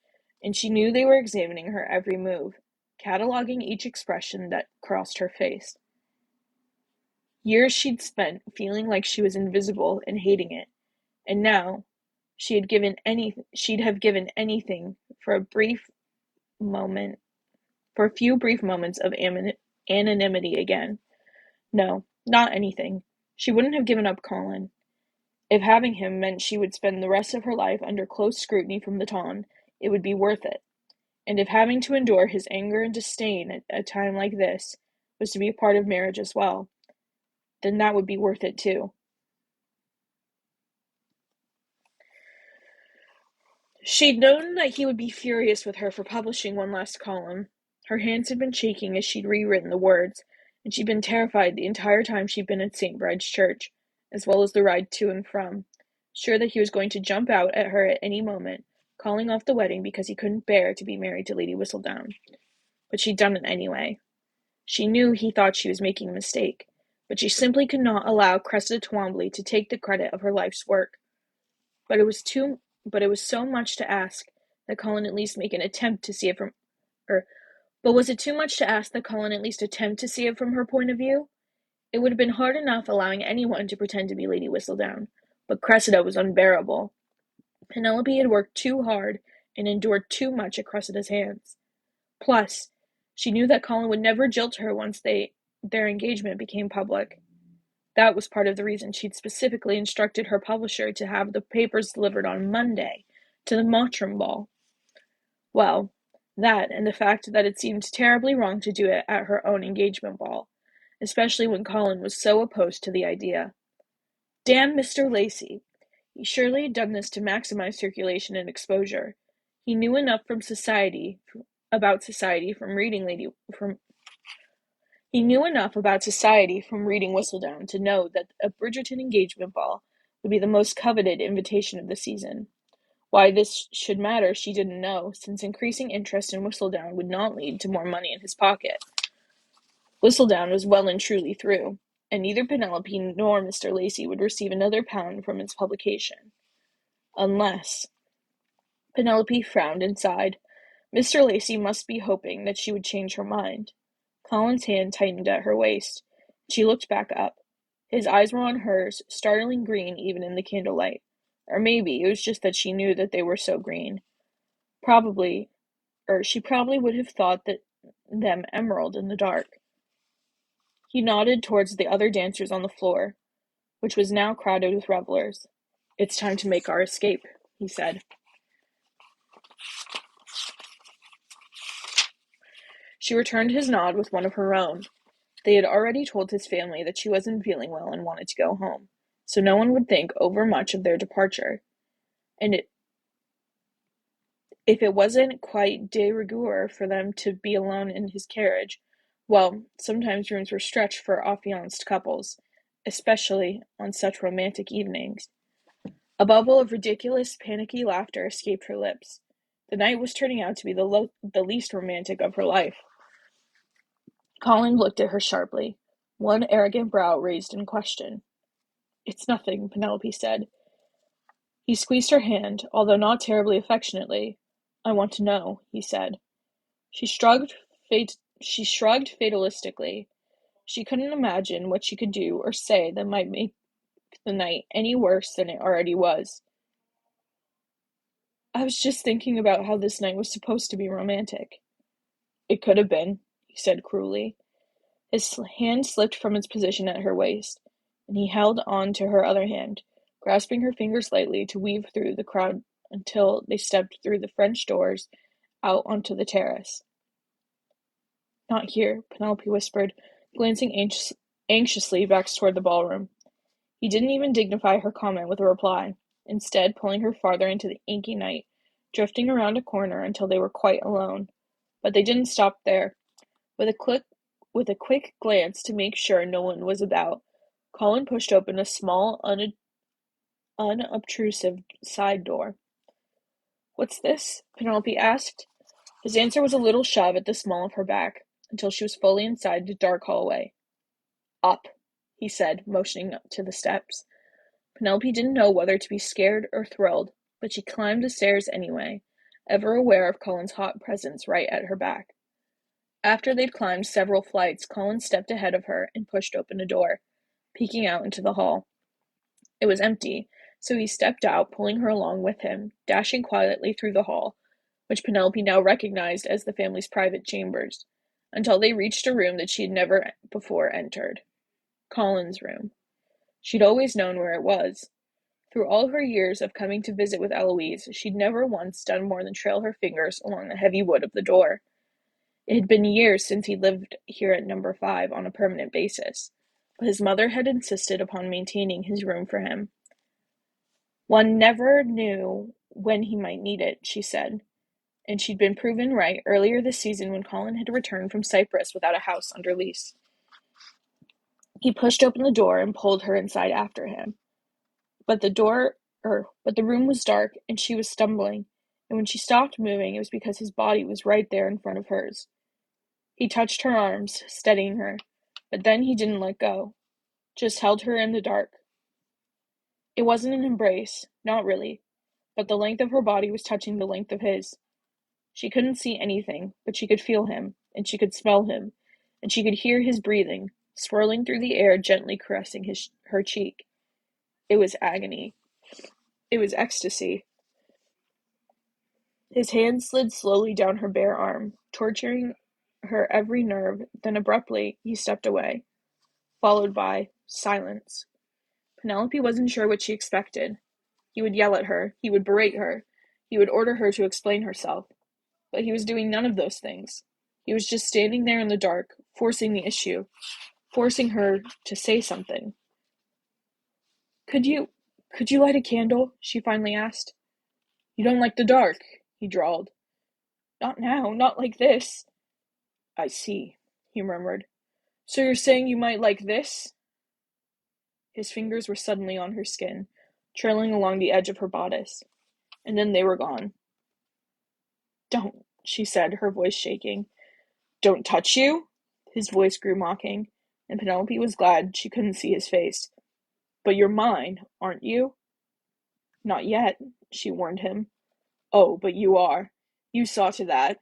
and she knew they were examining her every move, cataloging each expression that crossed her face. Years she'd spent feeling like she was invisible and hating it, and now she'd have given anything for a few brief moments of anonymity again. No, not anything. She wouldn't have given up Colin. If having him meant she would spend the rest of her life under close scrutiny from the ton, it would be worth it. And if having to endure his anger and disdain at a time like this was to be a part of marriage as well, then that would be worth it too. She'd known that he would be furious with her for publishing one last column. Her hands had been shaking as she'd rewritten the words, and she'd been terrified the entire time she'd been at St. Bride's Church, as well as the ride to and from, sure that he was going to jump out at her at any moment, calling off the wedding because he couldn't bear to be married to Lady Whistledown. But she'd done it anyway. She knew he thought she was making a mistake, but she simply could not allow Cressida Twombly to take the credit of her life's work. But it was so much to ask that Colin at least make an attempt to see it from but was it too much to ask that Colin at least attempt to see it from her point of view? It would have been hard enough allowing anyone to pretend to be Lady Whistledown, but Cressida was unbearable. Penelope had worked too hard and endured too much at Cressida's hands. Plus, she knew that Colin would never jilt her once their engagement became public. That was part of the reason she'd specifically instructed her publisher to have the papers delivered on Monday to the Mottram ball. Well, that and the fact that it seemed terribly wrong to do it at her own engagement ball, especially when Colin was so opposed to the idea. Damn Mr. Lacey! He surely had done this to maximize circulation and exposure. He knew enough about society from reading Whistledown to know that a Bridgerton engagement ball would be the most coveted invitation of the season. Why this should matter she didn't know, since increasing interest in Whistledown would not lead to more money in his pocket. Whistledown was well and truly through, and neither Penelope nor Mr. Lacey would receive another pound from its publication. Unless— Penelope frowned and sighed. Mr. Lacey must be hoping that she would change her mind. Colin's hand tightened at her waist. She looked back up. His eyes were on hers, startling green even in the candlelight. Or maybe it was just that she knew that they were so green. She probably would have thought them emerald in the dark. He nodded towards the other dancers on the floor, which was now crowded with revelers. "It's time to make our escape," he said. She returned his nod with one of her own. They had already told his family that she wasn't feeling well and wanted to go home, so no one would think overmuch of their departure. And if it wasn't quite de rigueur for them to be alone in his carriage, well, sometimes rooms were stretched for affianced couples, especially on such romantic evenings. A bubble of ridiculous, panicky laughter escaped her lips. The night was turning out to be the least romantic of her life. Colin looked at her sharply, one arrogant brow raised in question. "It's nothing," Penelope said. He squeezed her hand, although not terribly affectionately. "I want to know," he said. She shrugged fatalistically. She couldn't imagine what she could do or say that might make the night any worse than it already was. "I was just thinking about how this night was supposed to be romantic." "It could have been," he said cruelly. His hand slipped from its position at her waist, and he held on to her other hand, grasping her fingers lightly to weave through the crowd until they stepped through the French doors out onto the terrace. "Not here," Penelope whispered, glancing anxiously back toward the ballroom. He didn't even dignify her comment with a reply, instead pulling her farther into the inky night, drifting around a corner until they were quite alone. But they didn't stop there. With a quick glance to make sure no one was about, Colin pushed open a small, unobtrusive side door. "What's this?" Penelope asked. His answer was a little shove at the small of her back, until she was fully inside the dark hallway. "Up," he said, motioning up to the steps. Penelope didn't know whether to be scared or thrilled, but she climbed the stairs anyway, ever aware of Colin's hot presence right at her back. After they'd climbed several flights, Colin stepped ahead of her and pushed open a door, peeking out into the hall. It was empty, so he stepped out, pulling her along with him, dashing quietly through the hall, which Penelope now recognized as the family's private chambers, until they reached a room that she had never before entered. Colin's room. She'd always known where it was. Through all her years of coming to visit with Eloise, she'd never once done more than trail her fingers along the heavy wood of the door. It had been years since he'd lived here at number 5 on a permanent basis, but his mother had insisted upon maintaining his room for him. One never knew when he might need it, she said, and she'd been proven right earlier this season when Colin had returned from Cyprus without a house under lease. He pushed open the door and pulled her inside after him. But the room was dark, and she was stumbling, and when she stopped moving, it was because his body was right there in front of hers. He touched her arms, steadying her, but then he didn't let go, just held her in the dark. It wasn't an embrace, not really, but the length of her body was touching the length of his. She couldn't see anything, but she could feel him, and she could smell him, and she could hear his breathing, swirling through the air, gently caressing her cheek. It was agony. It was ecstasy. His hand slid slowly down her bare arm, torturing her every nerve, then abruptly he stepped away, followed by silence. Penelope wasn't sure what she expected. He would yell at her, he would berate her, he would order her to explain herself. But he was doing none of those things. He was just standing there in the dark, forcing the issue, forcing her to say something. Could you light a candle?" she finally asked. "You don't like the dark," he drawled. "Not now, not like this." "I see," he murmured. "So you're saying you might like this?" His fingers were suddenly on her skin, trailing along the edge of her bodice, and then they were gone. "Don't," she said, her voice shaking. "Don't touch you?" His voice grew mocking, and Penelope was glad she couldn't see his face. "But you're mine, aren't you?" "Not yet," she warned him. "Oh, but you are. You saw to that.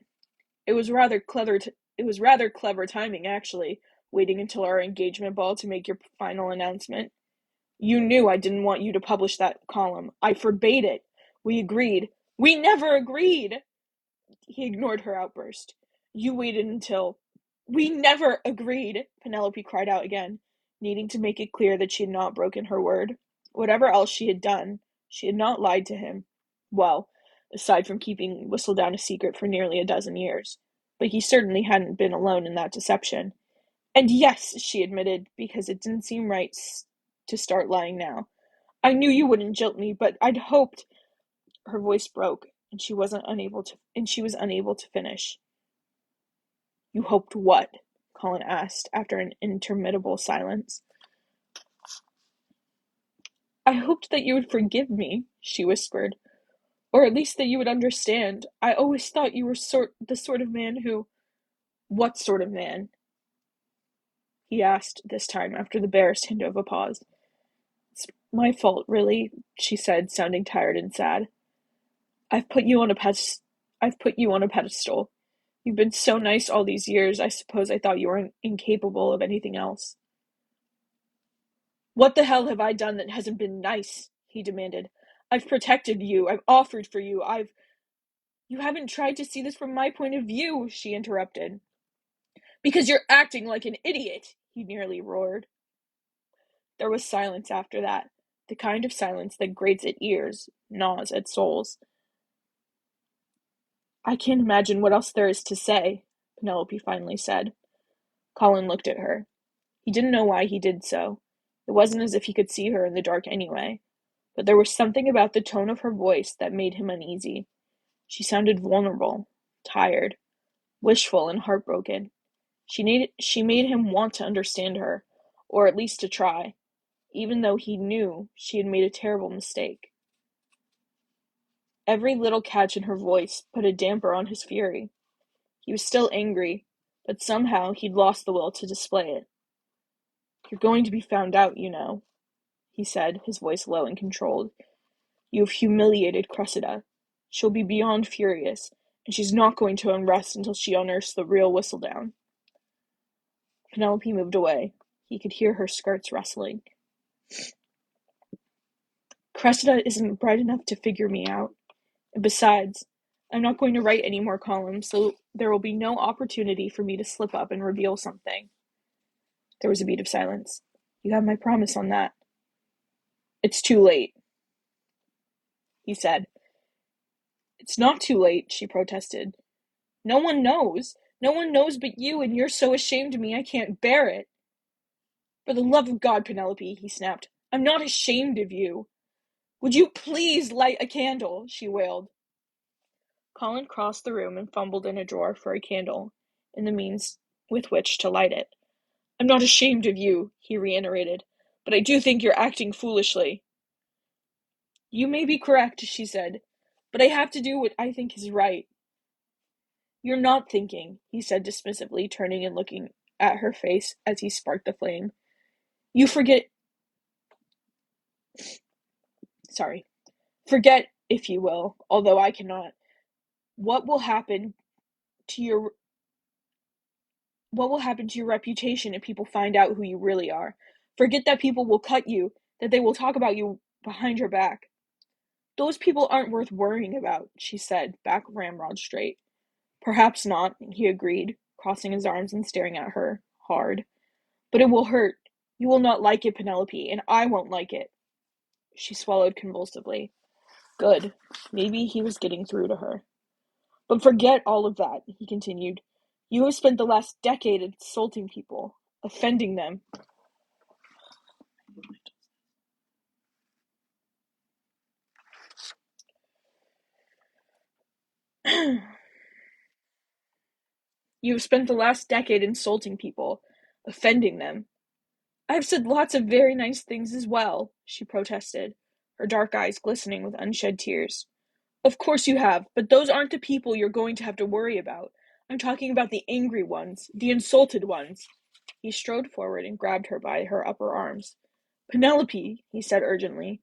It was rather clever timing, actually, waiting until our engagement ball to make your final announcement. You knew I didn't want you to publish that column. I forbade it. We agreed. We never agreed!" He ignored her outburst. "You waited until—" "We never agreed!" Penelope cried out again, needing to make it clear that she had not broken her word. Whatever else she had done, she had not lied to him. Well, aside from keeping Whistledown a secret for nearly a dozen years. But he certainly hadn't been alone in that deception. "And yes," she admitted, because it didn't seem right to start lying now. "I knew you wouldn't jilt me, but I'd hoped—" Her voice broke, and she was unable to finish. "You hoped what?" Colin asked, after an interminable silence. "I hoped that you would forgive me," she whispered. "Or at least that you would understand. I always thought you were the sort of man who—" "What sort of man?" he asked, this time after the barest hint of a pause. It's my fault, really, she said, sounding tired and sad. I've put you on a pedestal. You've been so nice all these years, I suppose I thought you were incapable of anything else. What the hell have I done that hasn't been nice? He demanded. I've protected you. I've offered for you. You haven't tried to see this from my point of view, she interrupted. Because you're acting like an idiot, he nearly roared. There was silence after that, the kind of silence that grates at ears, gnaws at souls. I can't imagine what else there is to say, Penelope finally said. Colin looked at her. He didn't know why he did so. It wasn't as if he could see her in the dark anyway, but there was something about the tone of her voice that made him uneasy. She sounded vulnerable, tired, wishful and heartbroken. She made him want to understand her, or at least to try, even though he knew she had made a terrible mistake. Every little catch in her voice put a damper on his fury. He was still angry, but somehow he'd lost the will to display it. You're going to be found out, you know, he said, his voice low and controlled. You have humiliated Cressida. She'll be beyond furious, and she's not going to unrest until she unearths the real Whistledown. Penelope moved away. He could hear her skirts rustling. Cressida isn't bright enough to figure me out. And besides, I'm not going to write any more columns, so there will be no opportunity for me to slip up and reveal something. There was a beat of silence. You have my promise on that. It's too late, he said. It's not too late, she protested. No one knows. No one knows but you, and you're so ashamed of me I can't bear it. For the love of God, Penelope, he snapped. I'm not ashamed of you. Would you please light a candle, she wailed. Colin crossed the room and fumbled in a drawer for a candle, and the means with which to light it. I'm not ashamed of you, he reiterated, but I do think you're acting foolishly. You may be correct, she said, but I have to do what I think is right. You're not thinking, he said dismissively, turning and looking at her face as he sparked the flame. You forget, if you will, although I cannot, what will happen to your reputation if people find out who you really are. Forget that people will cut you, that they will talk about you behind your back. Those people aren't worth worrying about, she said, back ramrod straight. Perhaps not, he agreed, crossing his arms and staring at her, hard. But it will hurt. You will not like it, Penelope, and I won't like it. She swallowed convulsively. Good. Maybe he was getting through to her. But forget all of that, he continued. You have spent the last decade insulting people, offending them. You have spent the last decade insulting people, offending them. I have said lots of very nice things as well, she protested, her dark eyes glistening with unshed tears. Of course you have, but those aren't the people you're going to have to worry about. I'm talking about the angry ones, the insulted ones. He strode forward and grabbed her by her upper arms. Penelope, he said urgently,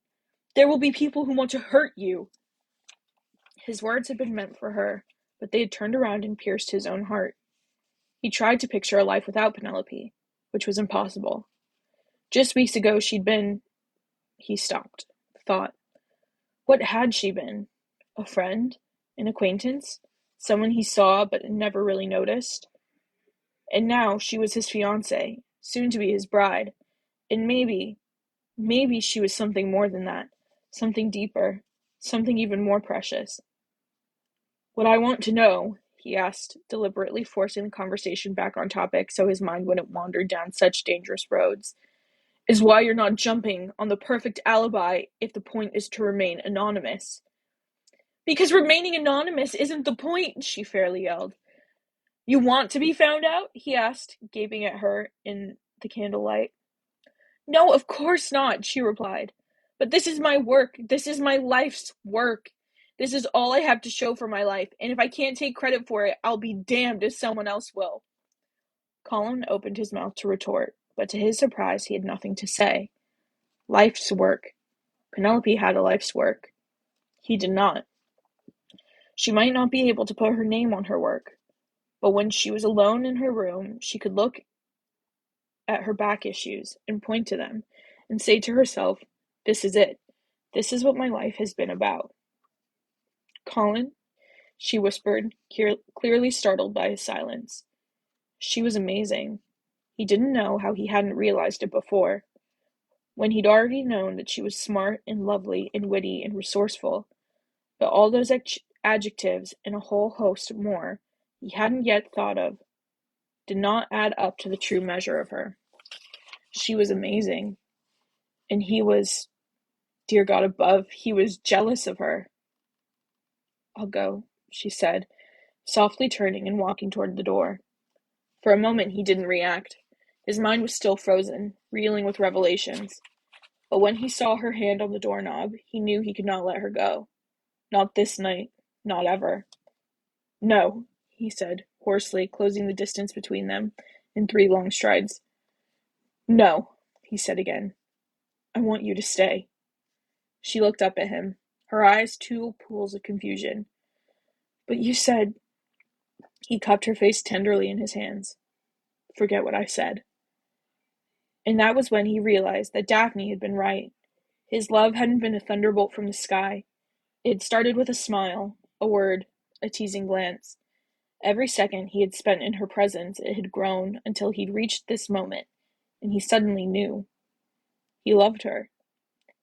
there will be people who want to hurt you. His words had been meant for her, but they had turned around and pierced his own heart. He tried to picture a life without Penelope, which was impossible. Just weeks ago she'd been... He stopped, thought. What had she been? A friend? An acquaintance? Someone he saw but never really noticed? And now she was his fiancée, soon to be his bride. And maybe she was something more than that. Something deeper. Something even more precious. What I want to know, he asked, deliberately forcing the conversation back on topic so his mind wouldn't wander down such dangerous roads, is why you're not jumping on the perfect alibi if the point is to remain anonymous. Because remaining anonymous isn't the point, she fairly yelled. You want to be found out? He asked, gaping at her in the candlelight. No, of course not, she replied. But this is my work. This is my life's work. This is all I have to show for my life, and if I can't take credit for it, I'll be damned if someone else will. Colin opened his mouth to retort, but to his surprise he had nothing to say. Life's work. Penelope had a life's work. He did not. She might not be able to put her name on her work, but when she was alone in her room, she could look at her back issues and point to them and say to herself, "This is it. This is what my life has been about." "Colin," she whispered, clearly startled by his silence. She was amazing. He didn't know how he hadn't realized it before. When he'd already known that she was smart and lovely and witty and resourceful, but all those adjectives and a whole host more he hadn't yet thought of did not add up to the true measure of her. She was amazing, and he was, dear God above, he was jealous of her. "I'll go," she said, softly turning and walking toward the door. For a moment he didn't react. His mind was still frozen, reeling with revelations. But when he saw her hand on the doorknob, he knew he could not let her go. Not this night. Not ever. "No," he said, hoarsely, closing the distance between them in 3 long strides. "No," he said again. "I want you to stay." She looked up at him, her eyes 2 pools of confusion. "But you said—" He cupped her face tenderly in his hands. "Forget what I said." And that was when he realized that Daphne had been right. His love hadn't been a thunderbolt from the sky. It had started with a smile, a word, a teasing glance. Every second he had spent in her presence it had grown until he'd reached this moment, and he suddenly knew. He loved her.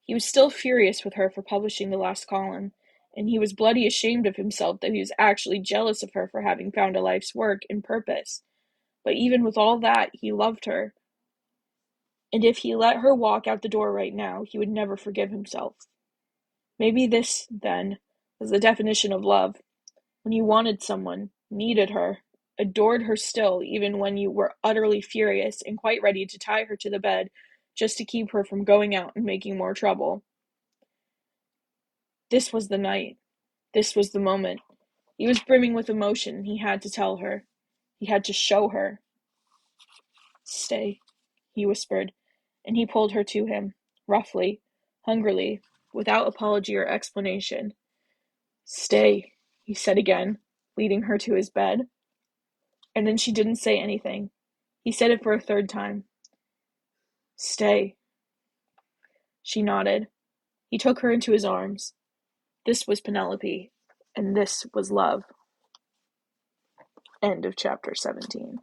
He was still furious with her for publishing the last column, and he was bloody ashamed of himself that he was actually jealous of her for having found a life's work and purpose. But even with all that, he loved her. And if he let her walk out the door right now, he would never forgive himself. Maybe this, then, was the definition of love. When you wanted someone, needed her, adored her still, even when you were utterly furious and quite ready to tie her to the bed just to keep her from going out and making more trouble. This was the night. This was the moment. He was brimming with emotion. He had to tell her. He had to show her. "Stay," he whispered, and he pulled her to him, roughly, hungrily, without apology or explanation. "Stay," he said again, leading her to his bed. And then she didn't say anything. He said it for a 3rd time. "Stay." She nodded. He took her into his arms. This was Penelope, and this was love. End of chapter 17.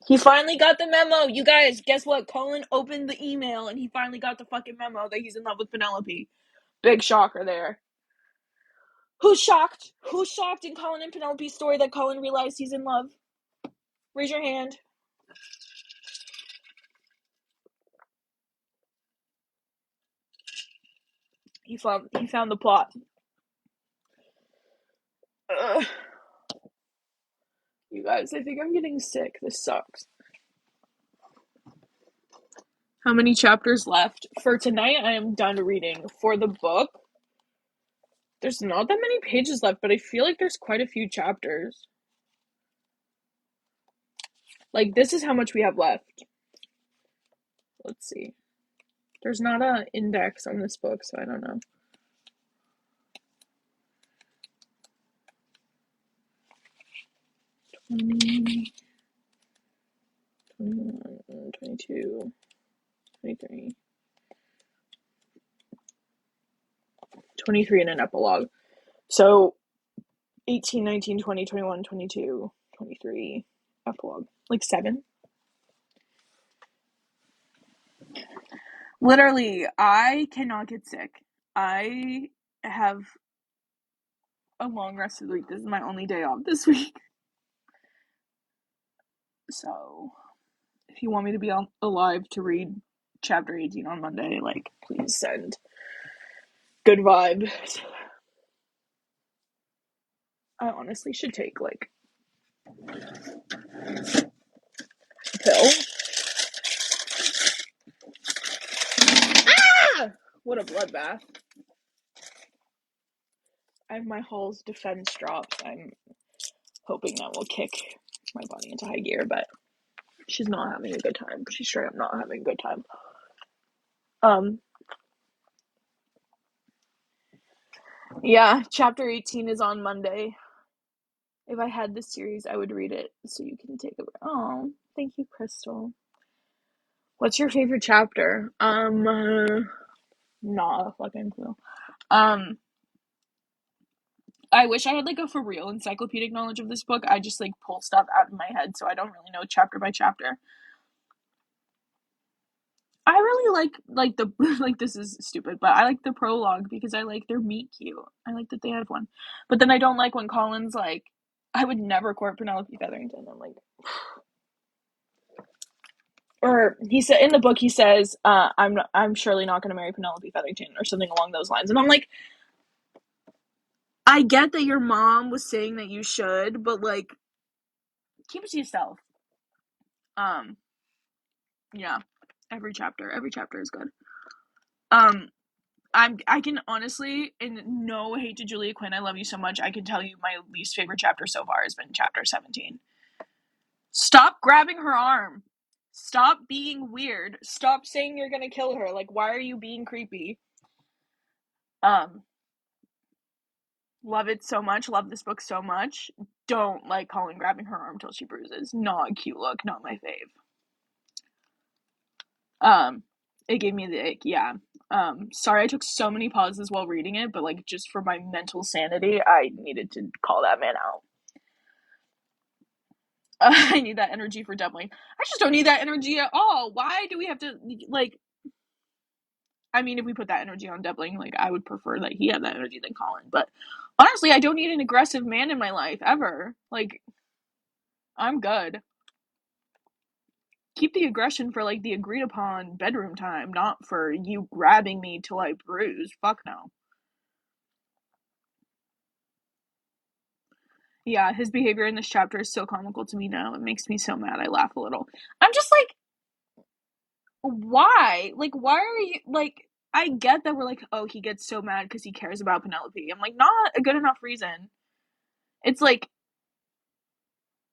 He finally got the memo. You guys, guess what? Colin opened the email and he finally got the fucking memo that he's in love with Penelope. Big shocker there. Who's shocked? Who's shocked in Colin and Penelope's story that Colin realized he's in love? Raise your hand. He found the plot. Ugh. You guys, I think I'm getting sick. This sucks. How many chapters left? For tonight, I am done reading. For the book, there's not that many pages left, but I feel like there's quite a few chapters. Like, this is how much we have left. Let's see. There's not an index on this book, so I don't know. 20, 21, 22, 23. 23 in an epilogue. So 18, 19, 20, 21, 22, 23, epilogue. Like 7. Literally, I cannot get sick. I have a long rest of the week. This is my only day off this week. So, if you want me to be alive to read chapter 18 on Monday, like, please send good vibes. I honestly should take, like, a pill. Ah! What a bloodbath. I have my Hall's defense drops. I'm hoping that will kick my body into high gear, but she's not having a good time. She's straight up not having a good time. Yeah, chapter 18 is on Monday. If I had this series, I would read it so you can take a break. Oh, thank you, Crystal. What's your favorite chapter? Not a fucking clue. I wish I had like a for real encyclopedic knowledge of this book. I just like pull stuff out of my head, so I don't really know chapter by chapter. I really like the like this is stupid, but I like the prologue because I like their meet cute. I like that they have one. But then I don't like when Colin's like, I would never court Penelope Featherington. I'm like, or he said in the book he says, I'm surely not going to marry Penelope Featherington or something along those lines. And I'm like, I get that your mom was saying that you should, but like, keep it to yourself. Yeah, every chapter is good. I can honestly, and no hate to Julia Quinn, I love you so much. I can tell you my least favorite chapter so far has been chapter 17. Stop grabbing her arm. Stop being weird. Stop saying you're gonna kill her. Like, why are you being creepy? Love it so much. Love this book so much. Don't like Colin grabbing her arm till she bruises. Not a cute look. Not my fave. It gave me the ick. Yeah. Sorry I took so many pauses while reading it, but like just for my mental sanity, I needed to call that man out. I need that energy for doubling. I just don't need that energy at all. Why do we have to like? I mean, if we put that energy on doubling, like I would prefer that he had that energy than Colin. But honestly, I don't need an aggressive man in my life ever. Like, I'm good. Keep the aggression for like the agreed upon bedroom time, not for you grabbing me till I bruise. Fuck no. Yeah, his behavior in this chapter is so comical to me now. It makes me so mad. I laugh a little. I'm just like, why? Like, why are you like? I get that we're like, oh, he gets so mad because he cares about Penelope. I'm like, not a good enough reason. It's like,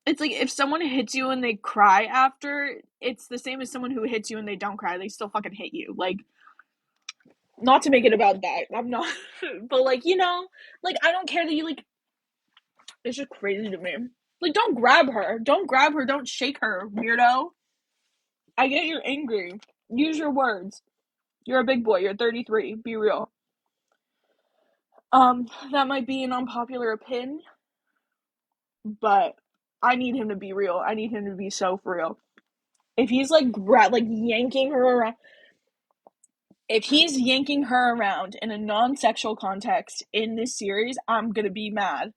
it's like if someone hits you and they cry after, it's the same as someone who hits you and they don't cry. They still fucking hit you. Like, not to make it about that. I'm not, but like, like I don't care that you like. It's just crazy to me. Like, don't grab her. Don't grab her. Don't shake her, weirdo. I get you're angry. Use your words. You're a big boy. You're 33. Be real. That might be an unpopular opinion, but I need him to be real. I need him to be so for real. If he's like yanking her around, if he's yanking her around in a non-sexual context in this series, I'm gonna be mad.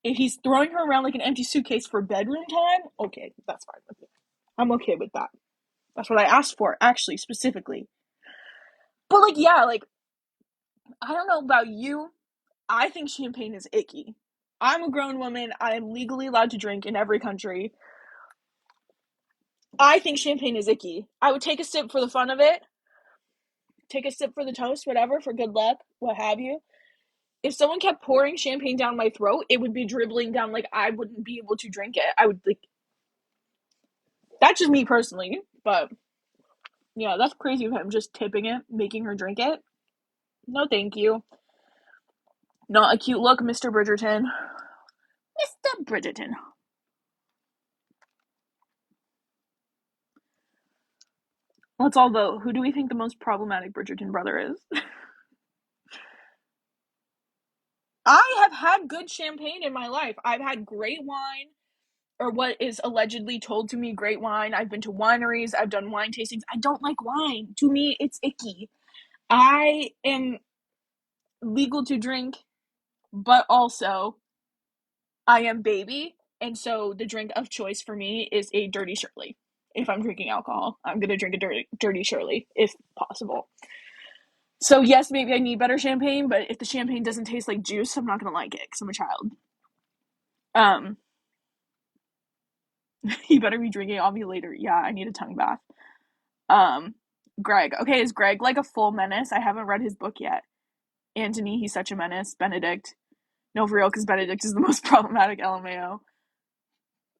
If he's throwing her around like an empty suitcase for bedroom time, okay, that's fine with me. I'm okay with that. That's what I asked for, actually, specifically. But like, yeah, like I don't know about you. I think champagne is icky. I'm a grown woman. I am legally allowed to drink in every country. I think champagne is icky. I would take a sip for the fun of it. Take a sip for the toast, whatever, for good luck, what have you. If someone kept pouring champagne down my throat, it would be dribbling down. Like, I wouldn't be able to drink it. I would, like, that's just me personally. But, yeah, that's crazy of him just tipping it, making her drink it. No, thank you. Not a cute look, Mr. Bridgerton. Mr. Bridgerton. Let's all vote. Who do we think the most problematic Bridgerton brother is? I have had good champagne in my life. I've had great wine, or what is allegedly told to me great wine. I've been to wineries. I've done wine tastings. I don't like wine. To me, it's icky. I am legal to drink, but also I am baby. And so the drink of choice for me is a Dirty Shirley. If I'm drinking alcohol, I'm going to drink a dirty Shirley, if possible. So yes, maybe I need better champagne, but if the champagne doesn't taste like juice, I'm not gonna like it because I'm a child. Um, you better be drinking on me later. Yeah, I need a tongue bath. Um, Greg. Okay, is Greg like a full menace? I haven't read his book yet. Anthony, he's such a menace. Benedict. No, for real, because Benedict is the most problematic LMAO.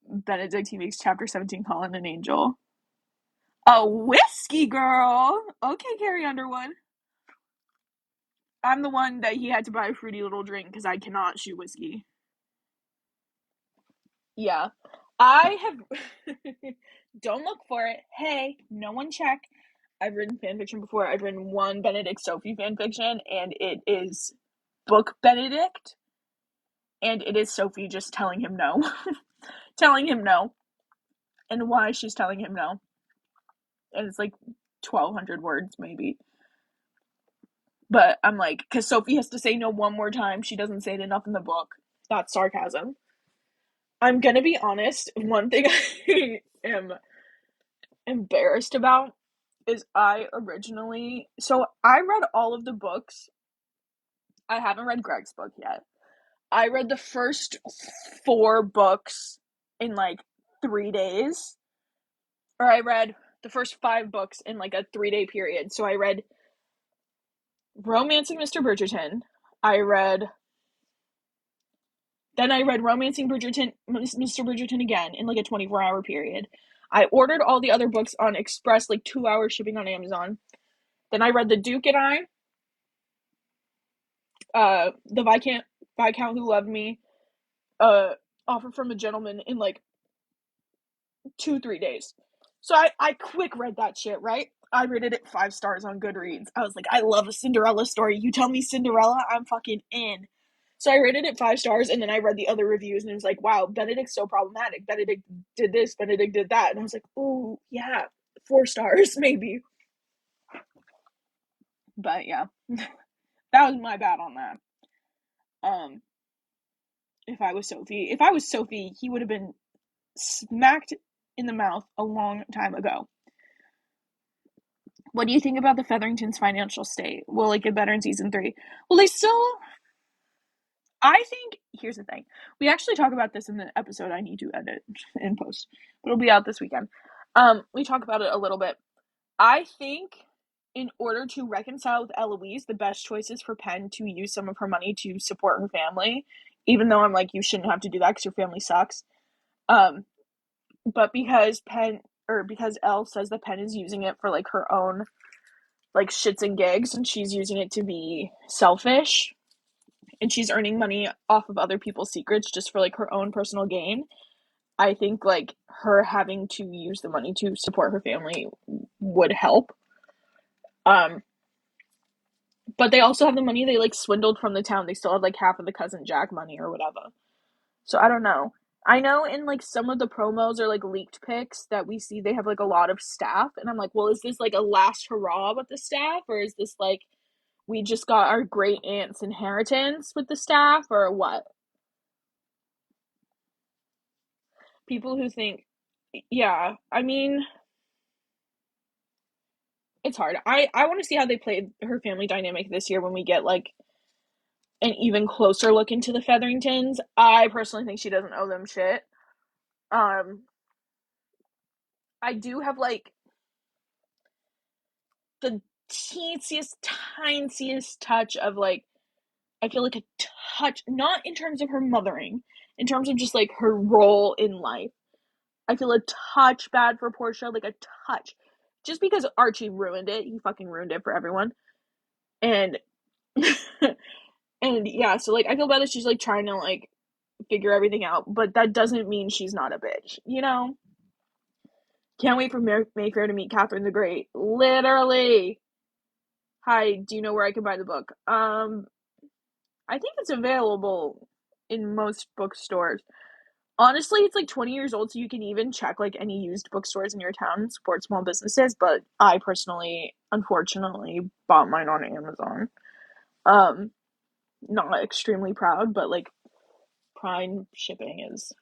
Benedict, he makes chapter 17 Colin an angel. A whiskey girl. Okay, Carrie Underwood. I'm the one that he had to buy a fruity little drink because I cannot shoot whiskey. Yeah. I have. Don't look for it. Hey, no one check. I've written fanfiction before. I've written one Benedict Sophie fanfiction, and it is book Benedict, and it is Sophie just telling him no. Telling him no. And why she's telling him no. And it's like 1,200 words, maybe. But I'm like, because Sophie has to say no one more time. She doesn't say it enough in the book. That's sarcasm. I'm gonna be honest. One thing I am embarrassed about is I read all of the books. I haven't read Greg's book yet. I read the first 4 books in like 3 days. Or I read the first 5 books in like a 3-day period. So I read Romancing Mr. Bridgerton. Then I read Romancing Bridgerton, Mr. Bridgerton again in like a 24-hour period. I ordered all the other books on express, like 2 hour shipping on Amazon. Then I read The Duke and The Viscount Who Loved Me, Offer from a Gentleman in like 2-3 days. So I quick read that shit, right? I rated it 5 stars on Goodreads. I was like, I love a Cinderella story. You tell me Cinderella, I'm fucking in. So I rated it 5 stars, and then I read the other reviews, and it was like, wow, Benedict's so problematic. Benedict did this, Benedict did that. And I was like, oh, yeah, 4 stars, maybe. But yeah, that was my bad on that. Um, if I was Sophie, he would have been smacked in the mouth a long time ago. What do you think about the Featheringtons' financial state? Will it get better in season 3? Well, I think, here's the thing. We actually talk about this in the episode I need to edit in post, but it'll be out this weekend. We talk about it a little bit. I think in order to reconcile with Eloise, the best choice is for Penn to use some of her money to support her family, even though I'm like, you shouldn't have to do that because your family sucks. But because Elle says that Penn is using it for like her own like shits and gigs, and she's using it to be selfish, and she's earning money off of other people's secrets just for like her own personal gain. I think like her having to use the money to support her family would help. Um, but they also have the money they like swindled from the town. They still have like half of the cousin Jack money or whatever. So I don't know. I know in like some of the promos or like leaked pics that we see they have like a lot of staff, and I'm like, well, is this like a last hurrah with the staff, or is this like we just got our great aunt's inheritance with the staff, or what? People who think, yeah, I mean, it's hard. I want to see how they play her family dynamic this year when we get like an even closer look into the Featheringtons. I personally think she doesn't owe them shit. Um, I do have like the teeniest, tiniest touch of like, I feel like a touch, not in terms of her mothering, in terms of just like her role in life. I feel a touch bad for Portia, like a touch. Just because Archie ruined it, he fucking ruined it for everyone. And and yeah, so like I feel bad that she's like trying to like figure everything out, but that doesn't mean she's not a bitch, you know? Can't wait for Mayfair to meet Catherine the Great. Literally. Hi, do you know where I can buy the book? I think it's available in most bookstores. Honestly, it's like 20 years old, so you can even check like any used bookstores in your town and support small businesses. But I personally, unfortunately, bought mine on Amazon. Um, Not extremely proud, but like Prime shipping is.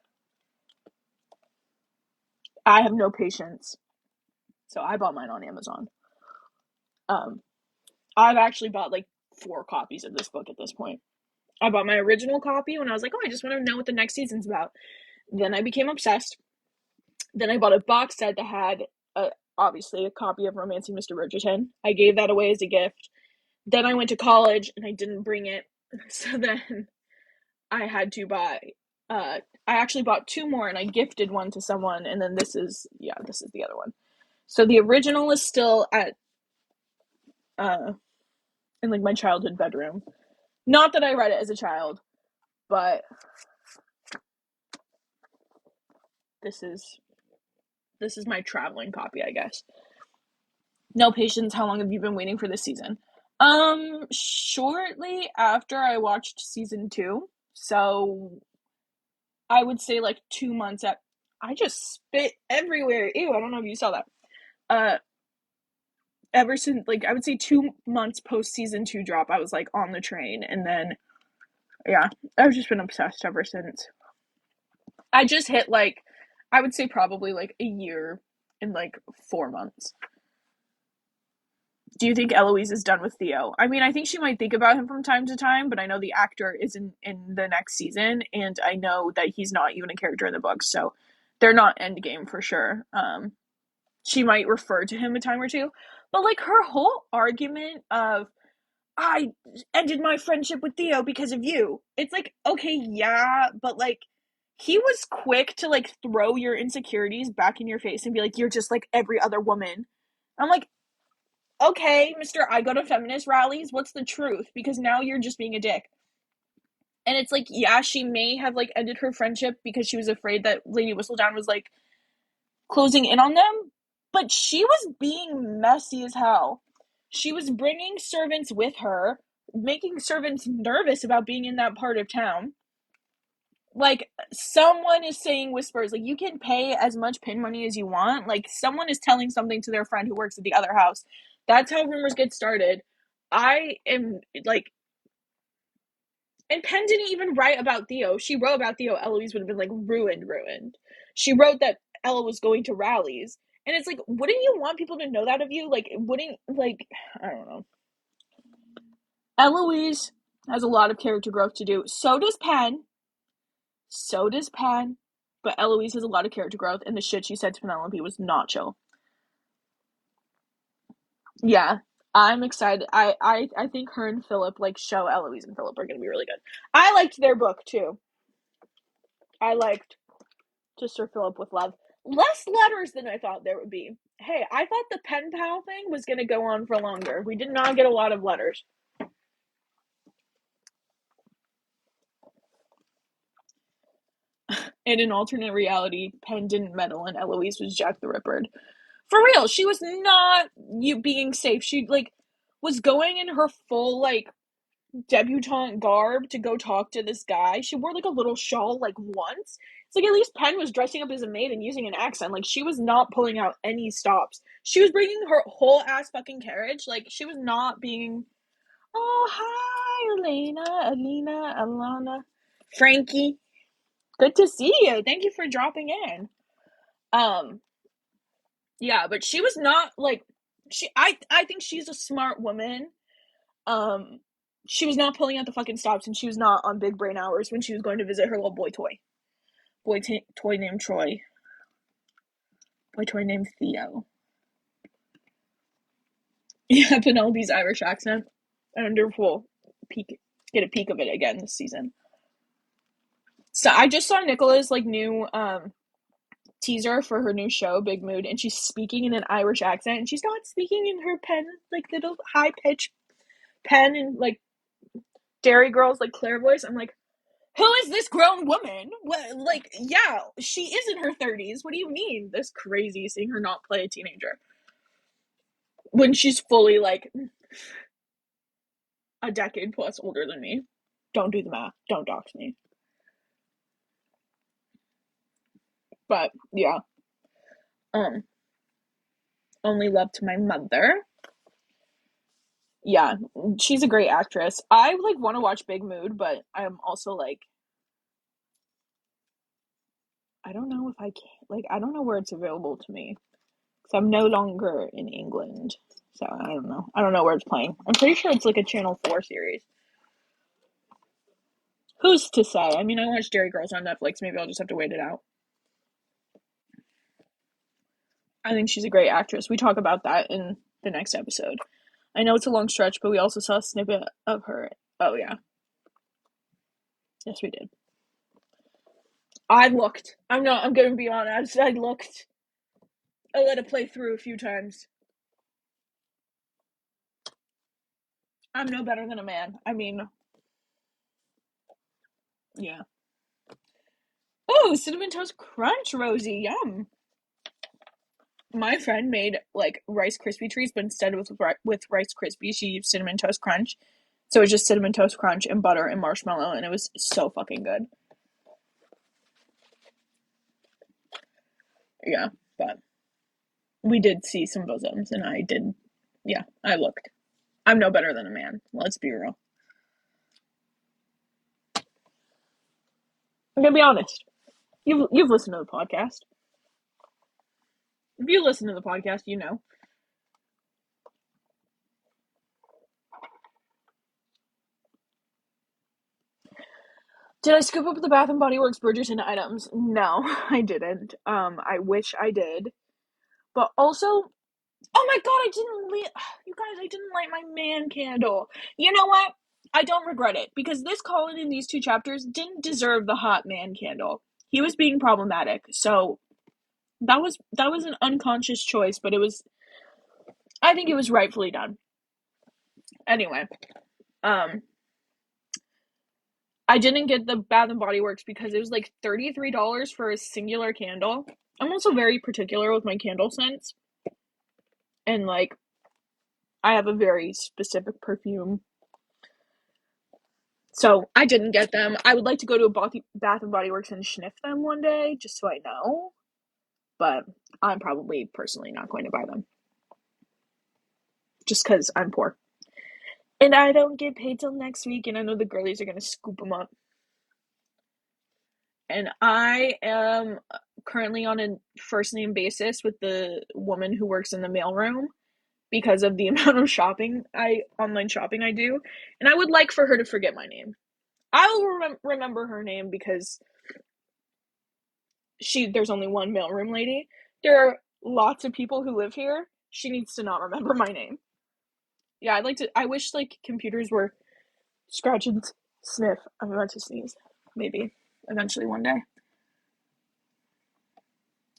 I have no patience, so I bought mine on Amazon. Um, I've actually bought like 4 copies of this book at this point. I bought my original copy when I was like, oh, I just want to know what the next season's about. Then I became obsessed. Then I bought a box set that had obviously a copy of Romancing Mr. Bridgerton. I gave that away as a gift. Then I went to college and I didn't bring it. So then I had to buy I actually bought two more and I gifted one to someone, and then this is the other one. So the original is still at uh in like my childhood bedroom. Not that I read it as a child, but this is my traveling copy, I guess. No patience. How long have you been waiting for this season? Shortly after I watched season two. So I would say like 2 months at. I just spit everywhere. Ew, I don't know if you saw that. Uh, ever since, like, I would say 2 months post season two drop, I was like on the train. And then, yeah, I've just been obsessed ever since. I just hit like, I would say probably like a year in like 4 months. Do you think Eloise is done with Theo? I mean, I think she might think about him from time to time, but I know the actor is in the next season, and I know that he's not even a character in the books, so they're not endgame for sure. She might refer to him a time or two, but like her whole argument of I ended my friendship with Theo because of you. It's like, okay, yeah, but like he was quick to like throw your insecurities back in your face and be like, you're just like every other woman. I'm like, okay, Mr. I go to feminist rallies. What's the truth? Because now you're just being a dick. And it's like, yeah, she may have like ended her friendship because she was afraid that Lady Whistledown was like closing in on them, but she was being messy as hell. She was bringing servants with her, making servants nervous about being in that part of town. Like, someone is saying whispers, like, you can pay as much pin money as you want. Like, someone is telling something to their friend who works at the other house. That's how rumors get started. I am, like, and Penn didn't even write about Theo. She wrote about Theo. Eloise would have been, like, ruined. She wrote that Ella was going to rallies. And it's like, wouldn't you want people to know that of you? Like, wouldn't, like, I don't know. Eloise has a lot of character growth to do. So does Penn. So does Penn. But Eloise has a lot of character growth, and the shit she said to Penelope was not chill. Yeah, I'm excited. I think her and Philip, like, show Eloise and Philip are gonna be really good. I liked their book too. I liked To Sir Philip with Love. Less letters than I thought there would be. Hey, I thought the pen pal thing was gonna go on for longer. We did not get a lot of letters. In an alternate reality, Penn didn't meddle and Eloise was Jack the Ripper. For real, she was not you being safe. She like was going in her full like debutante garb to go talk to this guy. She wore like a little shawl like once. It's like at least Penn was dressing up as a maid and using an accent. Like she was not pulling out any stops. She was bringing her whole ass fucking carriage. Like she was not being. Oh hi, Elena, Alina, Alana, Frankie. Good to see you. Thank you for dropping in. Um, yeah, but she was not like she. I think she's a smart woman. Um, she was not pulling out the fucking stops, and she was not on big brain hours when she was going to visit her little toy named Troy, boy toy named Theo. Yeah, Penelope's Irish accent. Wonderful. Peek, get a peek of it again this season. So I just saw Nicola's like new teaser for her new show, Big Mood, and she's speaking in an Irish accent, and she's not speaking in her pen like little high pitched pen and like Dairy Girls like Claire voice. I'm like, who is this grown woman? What, like, yeah, she is in her 30s. What do you mean? This crazy seeing her not play a teenager when she's fully like a decade plus older than me. Don't do the math. Don't dox me. But yeah, um, only love to my mother. Yeah, she's a great actress. I like want to watch Big Mood, but I'm also like, I don't know if I can. Like, I don't know where it's available to me. So I'm no longer in England. So I don't know. I don't know where it's playing. I'm pretty sure it's like a Channel 4 series. Who's to say? I mean, I watched Dairy Girls on Netflix. Maybe I'll just have to wait it out. I think she's a great actress. We talk about that in the next episode. I know it's a long stretch, but we also saw a snippet of her. Oh, yeah. Yes, we did. I looked. I'm gonna be honest. I looked. I let it play through a few times. I'm no better than a man. I mean, yeah. Oh, cinnamon toast crunch, Rosie. Yum. My friend made like Rice Krispie treats, but instead with Rice Krispies, she used cinnamon toast crunch. So it was just cinnamon toast crunch and butter and marshmallow, and it was so fucking good. Yeah, but we did see some bosoms, and I did. Yeah, I looked. I'm no better than a man. Let's be real. I'm gonna be honest. You've listened to the podcast. If you listen to the podcast, you know. Did I scoop up the Bath and Body Works Bridgerton items? No, I didn't. I wish I did. But also, oh my god, I didn't light. You guys, I didn't light my man candle. You know what? I don't regret it because this Colin in these two chapters didn't deserve the hot man candle. He was being problematic, so that was an unconscious choice, but it was. I think it was rightfully done. Anyway, um, I didn't get the Bath and Body Works because it was like $33 for a singular candle. I'm also very particular with my candle scents, and like I have a very specific perfume. So I didn't get them. I would like to go to a Bath and Body Works and sniff them one day, just so I know. But I'm probably personally not going to buy them, just because I'm poor. And I don't get paid till next week, and I know the girlies are going to scoop them up. And I am currently on a first name basis with the woman who works in the mailroom because of the amount of online shopping I do, and I would like for her to forget my name. I will remember her name because there's only one mailroom lady. There are lots of people who live here. She needs to not remember my name. Yeah, I wish like computers were scratch and sniff. I'm about to sneeze. Maybe eventually one day.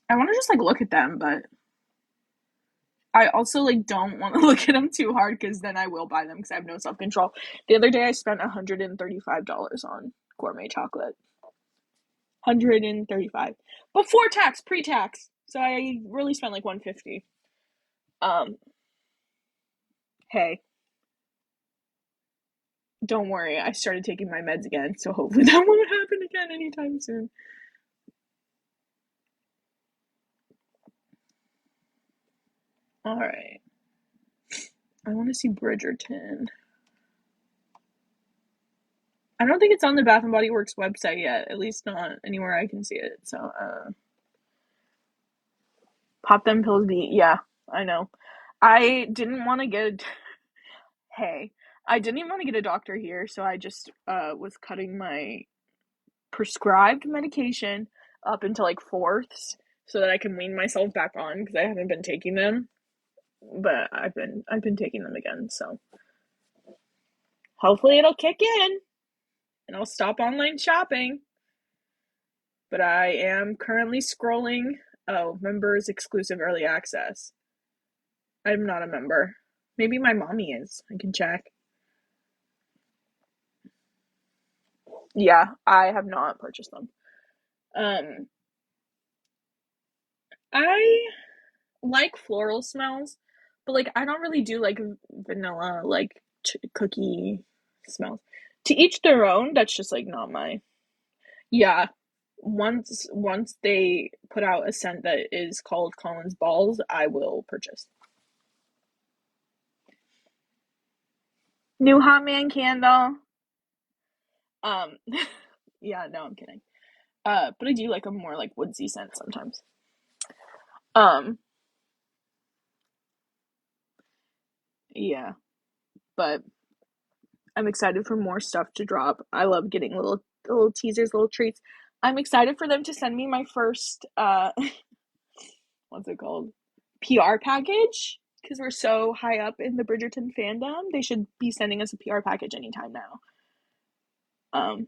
I want to just like look at them, but I also like don't want to look at them too hard because then I will buy them because I have no self control. The other day I spent $135 on gourmet chocolate. 135 before tax, pre-tax. So I really spent like 150. Um, hey, don't worry. I started taking my meds again, so hopefully that won't happen again anytime soon. All right. I want to see Bridgerton. I don't think it's on the Bath and Body Works website yet. At least not anywhere I can see it. So, pop them pills. Yeah, I know. I didn't want to get. Hey, I didn't even want to get a doctor here, so I just was cutting my prescribed medication up into like fourths so that I can wean myself back on because I haven't been taking them. But I've been taking them again, so hopefully it'll kick in and I'll stop online shopping. But I am currently scrolling. Oh, members exclusive early access. I'm not a member. Maybe my mommy is. I can check. Yeah, I have not purchased them. Um, I like floral smells, but like I don't really do like vanilla, like cookie smells. To each their own. That's just like not my. Yeah, once they put out a scent that is called Colin's Balls, I will purchase. New Hot Man candle. Um, yeah, no, I'm kidding. But I do like a more like woodsy scent sometimes. Um, yeah, but I'm excited for more stuff to drop. I love getting little teasers, little treats. I'm excited for them to send me my first what's it called? PR package because we're so high up in the Bridgerton fandom. They should be sending us a PR package anytime now. Um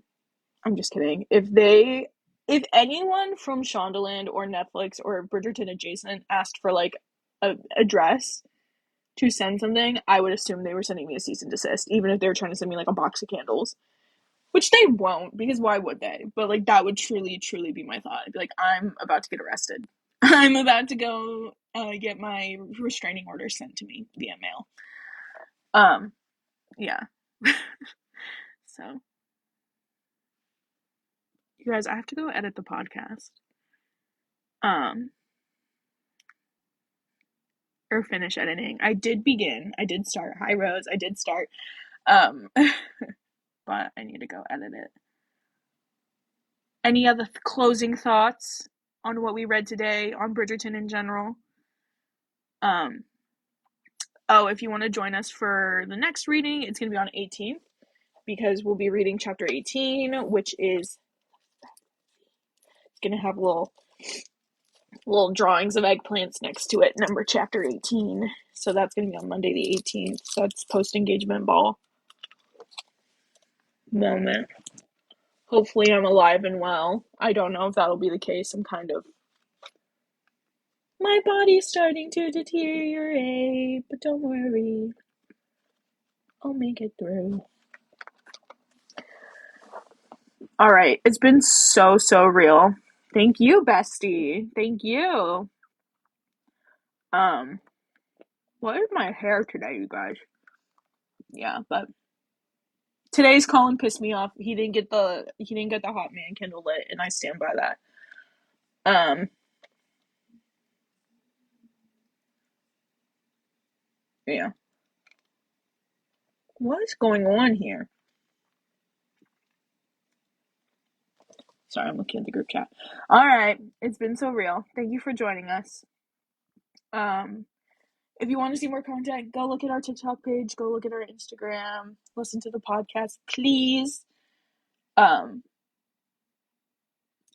I'm just kidding. If they if anyone from Shondaland or Netflix or Bridgerton adjacent asked for like a address to send something, I would assume they were sending me a cease and desist, even if they were trying to send me like a box of candles, which they won't, because why would they? But like that would truly, truly be my thought. I'd be like, I'm about to get arrested. I'm about to go get my restraining order sent to me via mail. Yeah. So, you guys, I have to go edit the podcast. Um, or finish editing. I did begin. I did start. Hi, Rose. I did start. But I need to go edit it. Any other closing thoughts on what we read today, on Bridgerton in general? Oh, if you want to join us for the next reading, it's going to be on 18th, because we'll be reading chapter 18, which is going to have little drawings of eggplants next to it, number chapter 18. So that's going to be on Monday the 18th. So that's post-engagement ball moment. Hopefully I'm alive and well. I don't know if that'll be the case. My body's starting to deteriorate, but don't worry. I'll make it through. All right. It's been so, so real. Thank you, bestie. Thank you. What is my hair today, you guys? Yeah, but today's Colin pissed me off. He didn't get the hot man candle lit, and I stand by that. Yeah. What is going on here? Sorry, I'm looking at the group chat. All right, it's been so real. Thank you for joining us. If you want to see more content, go look at our TikTok page, go look at our Instagram, listen to the podcast, please. Because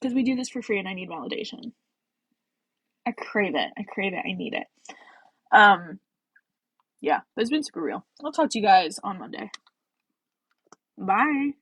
we do this for free and I need validation. I crave it. I need it. Yeah, but it's been super real. I'll talk to you guys on Monday. Bye.